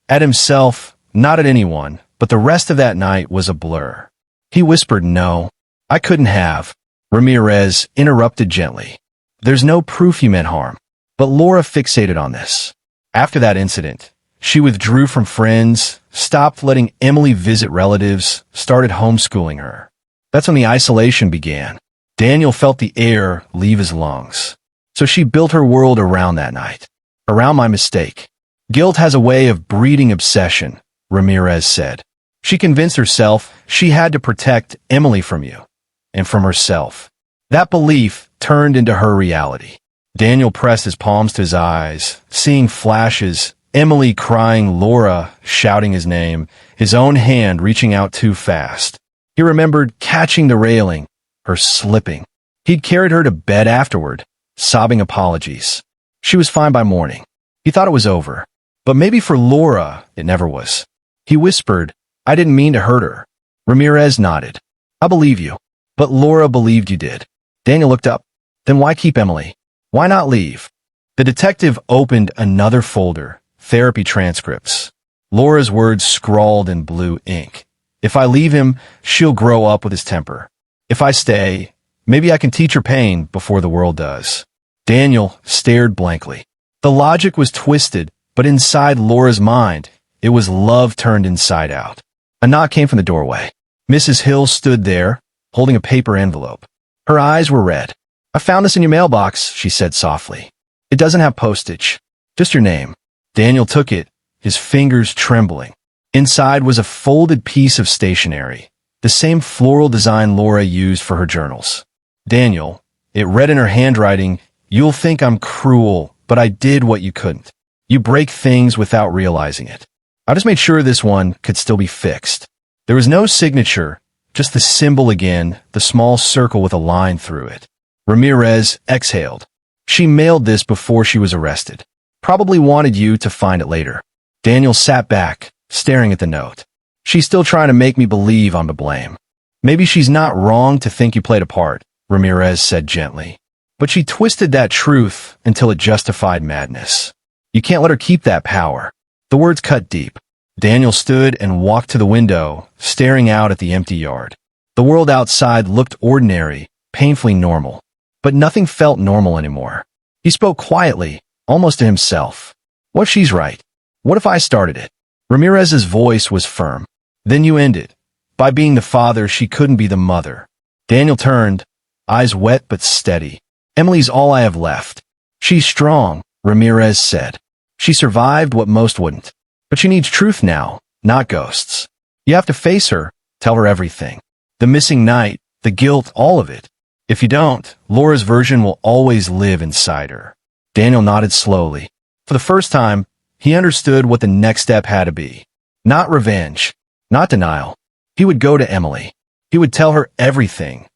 At himself, not at anyone, but the rest of that night was a blur. He whispered, "No, I couldn't have." Ramirez interrupted gently. "There's no proof you meant harm." But Laura fixated on this. After that incident, she withdrew from friends, stopped letting Emily visit relatives, started homeschooling her. That's when the isolation began. Daniel felt the air leave his lungs. So she built her world around that night. Around my mistake. Guilt has a way of breeding obsession, Ramirez said. She convinced herself she had to protect Emily from you. And from herself. That belief turned into her reality. Daniel pressed his palms to his eyes, seeing flashes, Emily crying, Laura shouting his name, his own hand reaching out too fast. He remembered catching the railing, her slipping. He'd carried her to bed afterward, sobbing apologies. She was fine by morning. He thought it was over. But maybe for Laura, it never was. He whispered, "I didn't mean to hurt her." Ramirez nodded. "I believe you. But Laura believed you did." Daniel looked up. "Then why keep Emily? Why not leave?" The detective opened another folder, therapy transcripts. Laura's words scrawled in blue ink. "If I leave him, she'll grow up with his temper. If I stay, maybe I can teach her pain before the world does." Daniel stared blankly. The logic was twisted, but inside Laura's mind, it was love turned inside out. A knock came from the doorway. Mrs. Hill stood there, holding a paper envelope. Her eyes were red. "I found this in your mailbox," she said softly. "It doesn't have postage. Just your name." Daniel took it, his fingers trembling. Inside was a folded piece of stationery, the same floral design Laura used for her journals. "Daniel," it read in her handwriting, "you'll think I'm cruel, but I did what you couldn't. You break things without realizing it. I just made sure this one could still be fixed." There was no signature, just the symbol again, the small circle with a line through it. Ramirez exhaled. "She mailed this before she was arrested. Probably wanted you to find it later." Daniel sat back, staring at the note. "She's still trying to make me believe I'm to blame." "Maybe she's not wrong to think you played a part," Ramirez said gently. "But she twisted that truth until it justified madness. You can't let her keep that power." The words cut deep. Daniel stood and walked to the window, staring out at the empty yard. The world outside looked ordinary, painfully normal. But nothing felt normal anymore. He spoke quietly, almost to himself. "What if she's right? What if I started it?" Ramirez's voice was firm. "Then you end it. By being the father, she couldn't be the mother." Daniel turned, eyes wet but steady. "Emily's all I have left. She's strong," Ramirez said. "She survived what most wouldn't. But she needs truth now, not ghosts. You have to face her, tell her everything. The missing night, the guilt, all of it. If you don't, Laura's version will always live inside her." Daniel nodded slowly. For the first time, he understood what the next step had to be. Not revenge, not denial. He would go to Emily. He would tell her everything.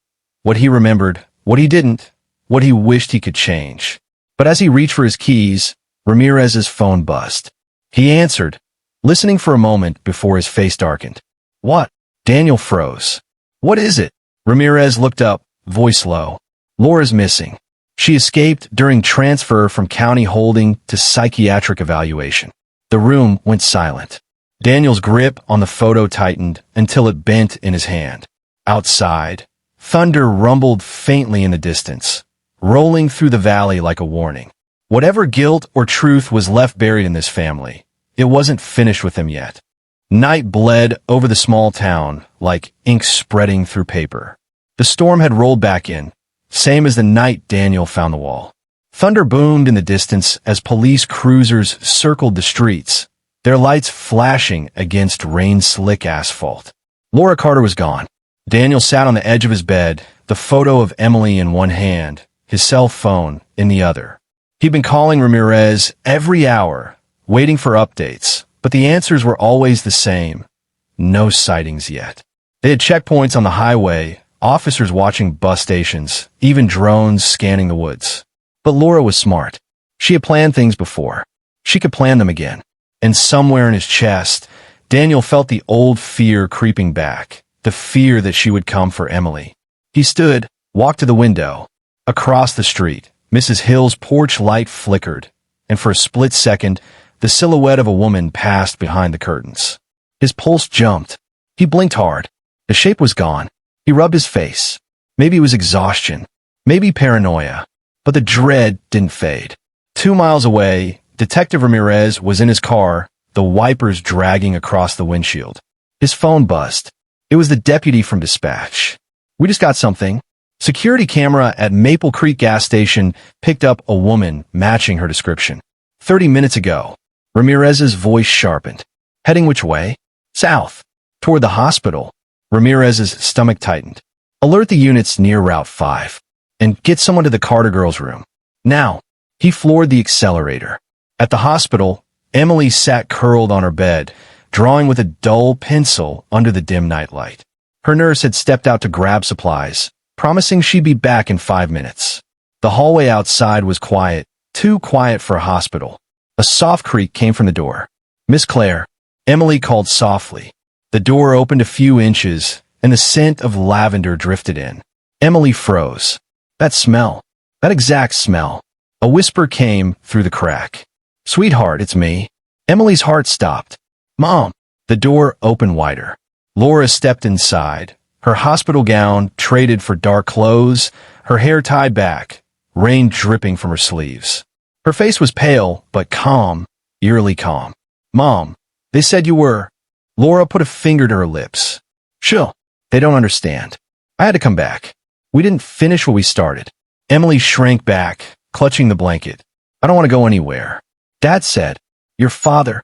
What he remembered, what he didn't, what he wished he could change. But as he reached for his keys, Ramirez's phone buzzed. He answered, listening for a moment before his face darkened. "What?" Daniel froze. "What is it?" Ramirez looked up, voice low. Laura's missing. She escaped during transfer from county holding to psychiatric evaluation. The room went silent. Daniel's grip on the photo tightened until it bent in his hand. Outside, thunder rumbled faintly in the distance, rolling through the valley like a warning. Whatever guilt or truth was left buried in this family, it wasn't finished with them yet. Night bled over the small town like ink spreading through paper. The storm had rolled back in, same as the night Daniel found the wall. Thunder boomed in the distance as police cruisers circled the streets, their lights flashing against rain-slick asphalt. Laura Carter was gone. Daniel sat on the edge of his bed, the photo of Emily in one hand, his cell phone in the other. He'd been calling Ramirez every hour, waiting for updates, but the answers were always the same. No sightings yet. They had checkpoints on the highway, officers watching bus stations, even drones scanning the woods. But Laura was smart. She had planned things before. She could plan them again. And somewhere in his chest, Daniel felt the old fear creeping back, the fear that she would come for Emily. He stood, walked to the window. Across the street, Mrs. Hill's porch light flickered, and for a split second, the silhouette of a woman passed behind the curtains. His pulse jumped. He blinked hard. The shape was gone. He rubbed his face. Maybe it was exhaustion. Maybe paranoia. But the dread didn't fade. 2 miles away, Detective Ramirez was in his car, the wipers dragging across the windshield. His phone buzzed. It was the deputy from dispatch. "We just got something." Security camera at Maple Creek gas station picked up a woman matching her description. 30 minutes ago. Ramirez's voice sharpened. "Heading which way?" "South. Toward the hospital." Ramirez's stomach tightened. "Alert the units near Route 5. And get someone to the Carter girls' room. Now." He floored the accelerator. At the hospital, Emily sat curled on her bed, drawing with a dull pencil under the dim nightlight. Her nurse had stepped out to grab supplies, promising she'd be back in 5 minutes. The hallway outside was quiet, too quiet for a hospital. A soft creak came from the door. "Miss Claire," Emily called softly. The door opened a few inches, and the scent of lavender drifted in. Emily froze. That smell. That exact smell. A whisper came through the crack. "Sweetheart, it's me." Emily's heart stopped. "Mom." The door opened wider. Laura stepped inside, her hospital gown traded for dark clothes, her hair tied back, rain dripping from her sleeves. Her face was pale, but calm, eerily calm. "Mom, they said you were..." Laura put a finger to her lips. "Sure. They don't understand. I had to come back. We didn't finish what we started." Emily shrank back, clutching the blanket. "I don't want to go anywhere." Dad said, "Your father..."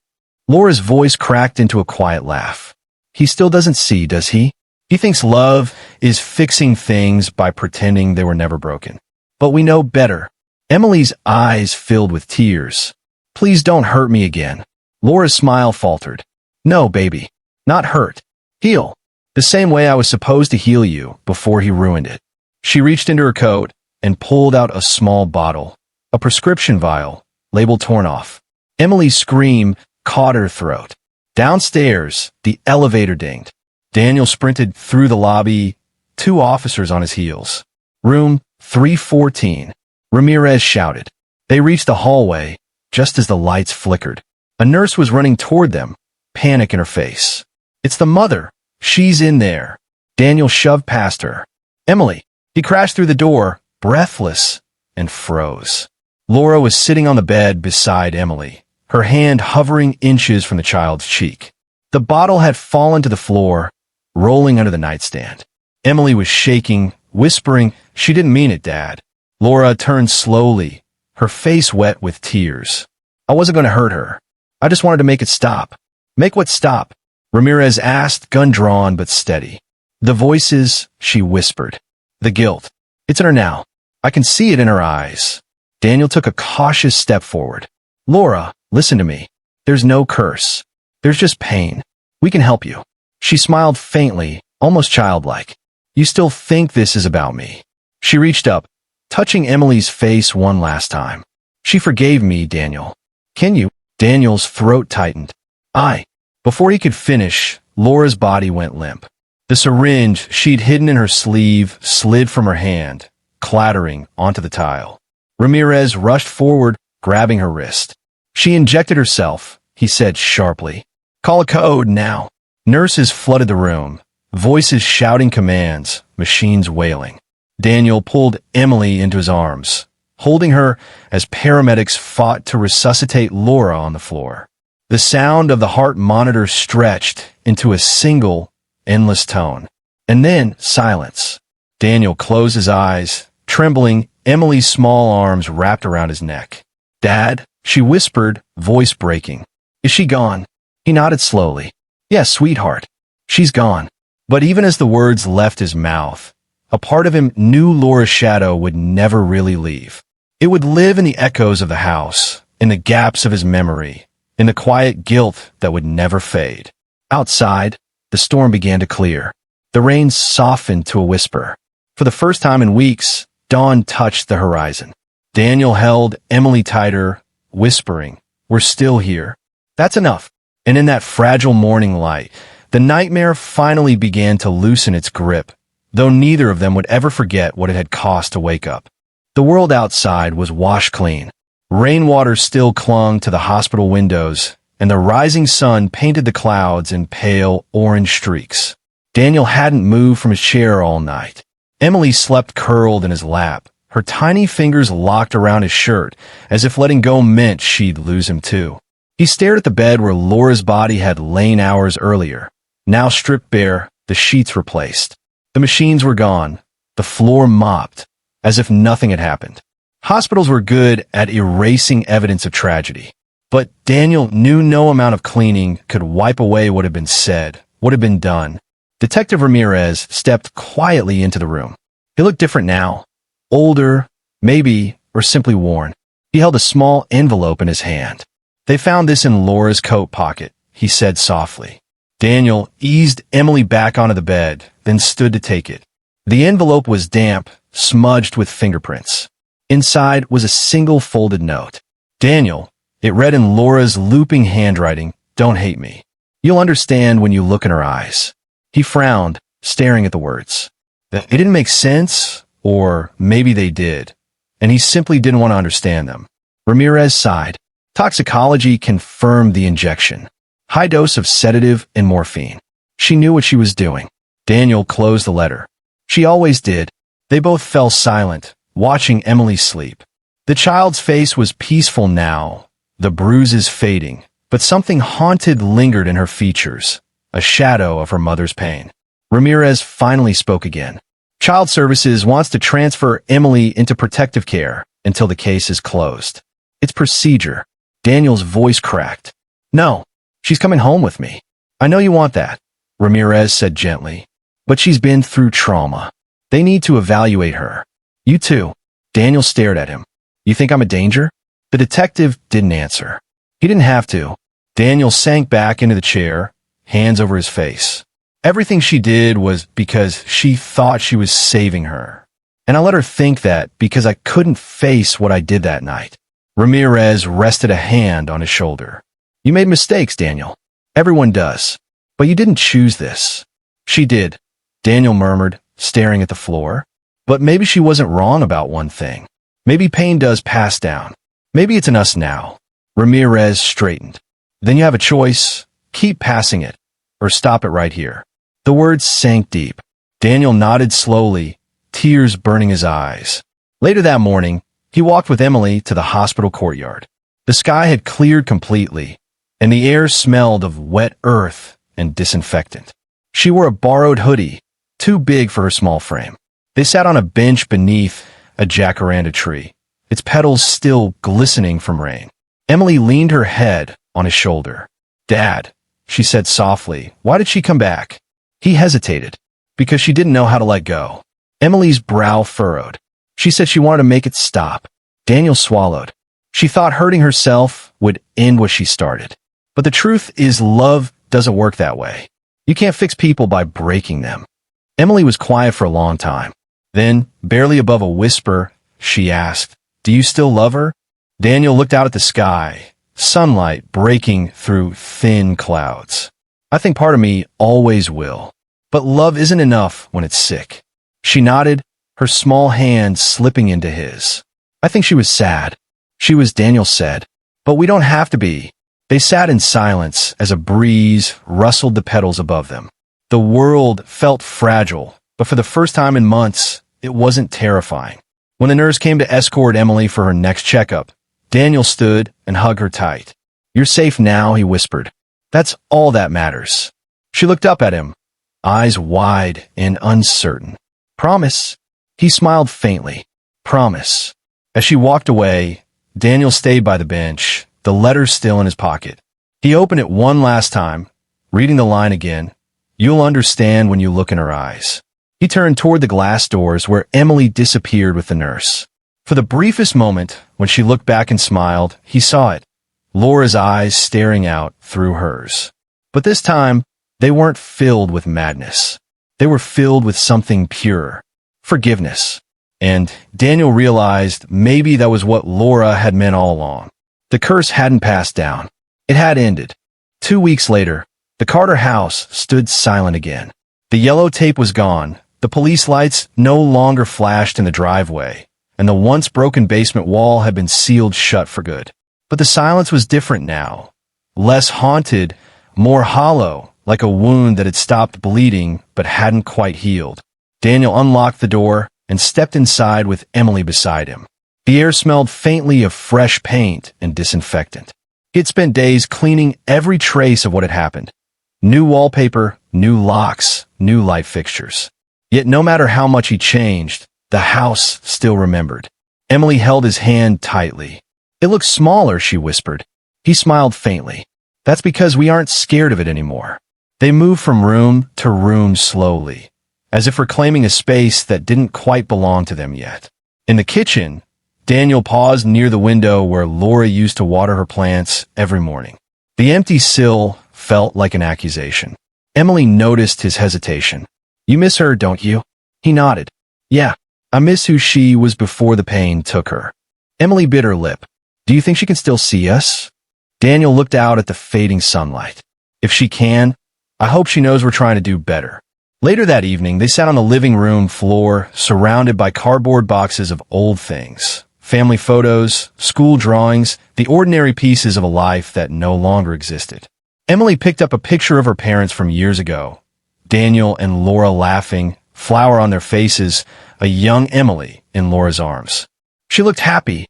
Laura's voice cracked into a quiet laugh. "He still doesn't see, does he? He thinks love is fixing things by pretending they were never broken. But we know better." Emily's eyes filled with tears. "Please don't hurt me again." Laura's smile faltered. "No, baby. Not hurt. Heal. The same way I was supposed to heal you before he ruined it." She reached into her coat and pulled out a small bottle, a prescription vial, label torn off. Emily's scream caught her throat. Downstairs, the elevator dinged. Daniel sprinted through the lobby, 2 officers on his heels. "Room 314. Ramirez shouted. They reached the hallway just as the lights flickered. A nurse was running toward them, panic in her face. "It's the mother. She's in there." Daniel shoved past her. "Emily." He crashed through the door, breathless, and froze. Laura was sitting on the bed beside Emily, her hand hovering inches from the child's cheek. The bottle had fallen to the floor, rolling under the nightstand. Emily was shaking, whispering, "She didn't mean it, Dad." Laura turned slowly, her face wet with tears. "I wasn't going to hurt her. I just wanted to make it stop." "Make what stop?" Ramirez asked, gun drawn but steady. "The voices," she whispered. "The guilt. It's in her now. I can see it in her eyes." Daniel took a cautious step forward. "Laura, listen to me. There's no curse. There's just pain. We can help you." She smiled faintly, almost childlike. "You still think this is about me?" She reached up, touching Emily's face one last time. "She forgave me, Daniel. Can you?" Daniel's throat tightened. Before he could finish, Laura's body went limp. The syringe she'd hidden in her sleeve slid from her hand, clattering onto the tile. Ramirez rushed forward, grabbing her wrist. She injected herself, he said sharply. Call a code now. Nurses flooded the room, voices shouting commands, machines wailing. Daniel pulled Emily into his arms, holding her as paramedics fought to resuscitate Laura on the floor. The sound of the heart monitor stretched into a single, endless tone. And then silence. Daniel closed his eyes, trembling, Emily's small arms wrapped around his neck. Dad, she whispered, voice breaking. Is she gone? He nodded slowly. Yes, sweetheart. She's gone. But even as the words left his mouth, a part of him knew Laura's shadow would never really leave. It would live in the echoes of the house, in the gaps of his memory, in the quiet guilt that would never fade. Outside, the storm began to clear. The rain softened to a whisper. For the first time in weeks, dawn touched the horizon. Daniel held Emily tighter, whispering, We're still here. That's enough. And in that fragile morning light, the nightmare finally began to loosen its grip, though neither of them would ever forget what it had cost to wake up. The world outside was washed clean. Rainwater still clung to the hospital windows, and the rising sun painted the clouds in pale orange streaks. Daniel hadn't moved from his chair all night. Emily slept curled in his lap, her tiny fingers locked around his shirt, as if letting go meant she'd lose him too. He stared at the bed where Laura's body had lain hours earlier. Now stripped bare, the sheets replaced. The machines were gone, the floor mopped, as if nothing had happened. Hospitals were good at erasing evidence of tragedy. But Daniel knew no amount of cleaning could wipe away what had been said, what had been done. Detective Ramirez stepped quietly into the room. He looked different now. Older, maybe, or simply worn. He held a small envelope in his hand. They found this in Laura's coat pocket, he said softly. Daniel eased Emily back onto the bed, then stood to take it. The envelope was damp, smudged with fingerprints. Inside was a single folded note. Daniel, it read in Laura's looping handwriting, Don't hate me. You'll understand when you look in her eyes. He frowned, staring at the words. They didn't make sense, or maybe they did, and he simply didn't want to understand them. Ramirez sighed. Toxicology confirmed the injection. High dose of sedative and morphine. She knew what she was doing. Daniel closed the letter. She always did. They both fell silent, watching Emily sleep. The child's face was peaceful now, the bruises fading, but something haunted lingered in her features, a shadow of her mother's pain. Ramirez finally spoke again. Child Services wants to transfer Emily into protective care until the case is closed. It's procedure. Daniel's voice cracked. No, she's coming home with me. I know you want that, Ramirez said gently, but she's been through trauma. They need to evaluate her. You too. Daniel stared at him. You think I'm a danger? The detective didn't answer. He didn't have to. Daniel sank back into the chair, hands over his face. Everything she did was because she thought she was saving her. And I let her think that because I couldn't face what I did that night. Ramirez rested a hand on his shoulder. You made mistakes, Daniel. Everyone does. But you didn't choose this. She did, Daniel murmured, staring at the floor. But maybe she wasn't wrong about one thing. Maybe pain does pass down. Maybe it's in us now. Ramirez straightened. Then you have a choice. Keep passing it, or stop it right here. The words sank deep. Daniel nodded slowly, tears burning his eyes. Later that morning, he walked with Emily to the hospital courtyard. The sky had cleared completely, and the air smelled of wet earth and disinfectant. She wore a borrowed hoodie, too big for her small frame. They sat on a bench beneath a jacaranda tree, its petals still glistening from rain. Emily leaned her head on his shoulder. Dad, she said softly, why did she come back? He hesitated, because she didn't know how to let go. Emily's brow furrowed. She said she wanted to make it stop. Daniel swallowed. She thought hurting herself would end what she started. But the truth is love doesn't work that way. You can't fix people by breaking them. Emily was quiet for a long time. Then, barely above a whisper, she asked, Do you still love her? Daniel looked out at the sky, sunlight breaking through thin clouds. I think part of me always will. But love isn't enough when it's sick. She nodded, her small hand slipping into his. I think she was sad. She was, Daniel said. But we don't have to be. They sat in silence as a breeze rustled the petals above them. The world felt fragile, but for the first time in months, it wasn't terrifying. When the nurse came to escort Emily for her next checkup, Daniel stood and hugged her tight. You're safe now, he whispered. That's all that matters. She looked up at him, eyes wide and uncertain. Promise? He smiled faintly. Promise. As she walked away, Daniel stayed by the bench, the letter still in his pocket. He opened it one last time, reading the line again. You'll understand when you look in her eyes. He turned toward the glass doors where Emily disappeared with the nurse. For the briefest moment, when she looked back and smiled, he saw it. Laura's eyes staring out through hers. But this time, they weren't filled with madness. They were filled with something pure. Forgiveness. And Daniel realized maybe that was what Laura had meant all along. The curse hadn't passed down. It had ended. 2 weeks later, the Carter house stood silent again. The yellow tape was gone, the police lights no longer flashed in the driveway, and the once broken basement wall had been sealed shut for good. But the silence was different now. Less haunted, more hollow, like a wound that had stopped bleeding but hadn't quite healed. Daniel unlocked the door and stepped inside with Emily beside him. The air smelled faintly of fresh paint and disinfectant. He had spent days cleaning every trace of what had happened. New wallpaper, new locks, new light fixtures. Yet no matter how much he changed, the house still remembered. Emily held his hand tightly. It looks smaller, she whispered. He smiled faintly. That's because we aren't scared of it anymore. They moved from room to room slowly, as if reclaiming a space that didn't quite belong to them yet. In the kitchen, Daniel paused near the window where Laura used to water her plants every morning. The empty sill felt like an accusation. Emily noticed his hesitation. You miss her, don't you? He nodded. Yeah, I miss who she was before the pain took her. Emily bit her lip. Do you think she can still see us? Daniel looked out at the fading sunlight. If she can, I hope she knows we're trying to do better. Later that evening, they sat on the living room floor, surrounded by cardboard boxes of old things. Family photos, school drawings, the ordinary pieces of a life that no longer existed. Emily picked up a picture of her parents from years ago. Daniel and Laura laughing, flour on their faces, a young Emily in Laura's arms. She looked happy,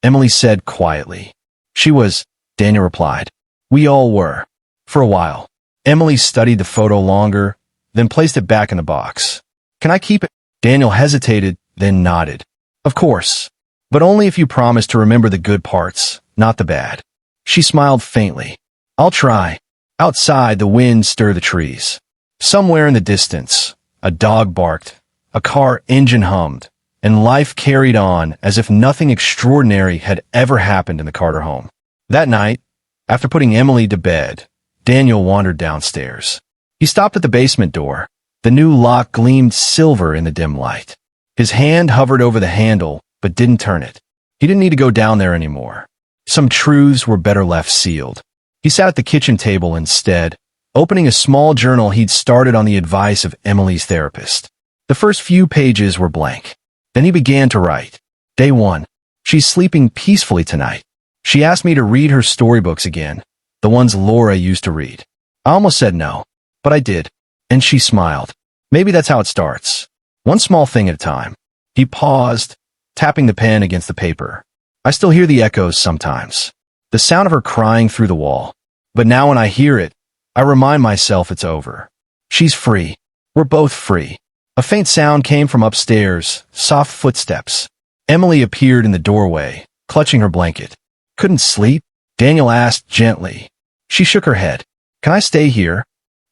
Emily said quietly. She was, Daniel replied. We all were. For a while. Emily studied the photo longer, then placed it back in the box. Can I keep it? Daniel hesitated, then nodded. Of course. But only if you promise to remember the good parts, not the bad. She smiled faintly. I'll try. Outside, the wind stirred the trees. Somewhere in the distance, a dog barked, a car engine hummed, and life carried on as if nothing extraordinary had ever happened in the Carter home. That night, after putting Emily to bed, Daniel wandered downstairs. He stopped at the basement door. The new lock gleamed silver in the dim light. His hand hovered over the handle, but didn't turn it. He didn't need to go down there anymore. Some truths were better left sealed. He sat at the kitchen table instead, opening a small journal he'd started on the advice of Emily's therapist. The first few pages were blank. Then he began to write. Day 1. She's sleeping peacefully tonight. She asked me to read her storybooks again, the ones Laura used to read. I almost said no, but I did, and she smiled. Maybe that's how it starts. One small thing at a time. He paused, tapping the pen against the paper. I still hear the echoes sometimes. The sound of her crying through the wall. But now when I hear it, I remind myself it's over. She's free. We're both free. A faint sound came from upstairs, soft footsteps. Emily appeared in the doorway, clutching her blanket. Couldn't sleep? Daniel asked gently. She shook her head. Can I stay here?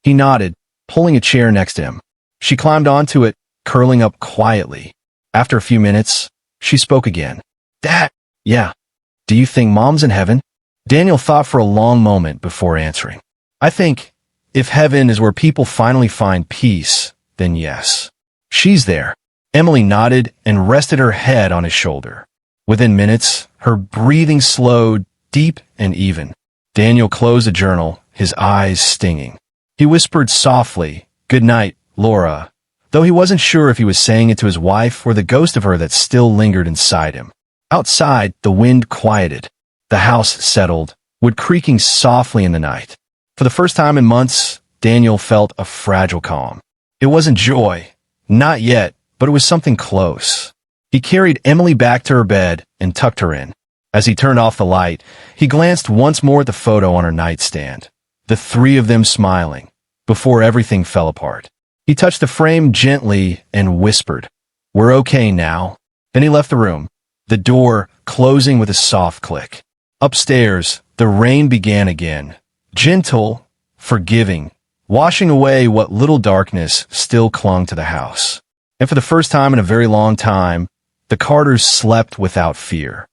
He nodded, pulling a chair next to him. She climbed onto it, curling up quietly. After a few minutes, she spoke again. Dad! Yeah. Do you think Mom's in heaven? Daniel thought for a long moment before answering. I think, if heaven is where people finally find peace, then yes. She's there. Emily nodded and rested her head on his shoulder. Within minutes, her breathing slowed, deep and even. Daniel closed the journal, his eyes stinging. He whispered softly, Good night, Laura. though he wasn't sure if he was saying it to his wife or the ghost of her that still lingered inside him. Outside, the wind quieted. The house settled, wood creaking softly in the night. For the first time in months, Daniel felt a fragile calm. It wasn't joy, not yet, but it was something close. He carried Emily back to her bed and tucked her in. As he turned off the light, he glanced once more at the photo on her nightstand, the three of them smiling, before everything fell apart. He touched the frame gently and whispered, "We're okay now." Then he left the room, the door closing with a soft click. Upstairs, the rain began again, gentle, forgiving, washing away what little darkness still clung to the house. And for the first time in a very long time, the Carters slept without fear.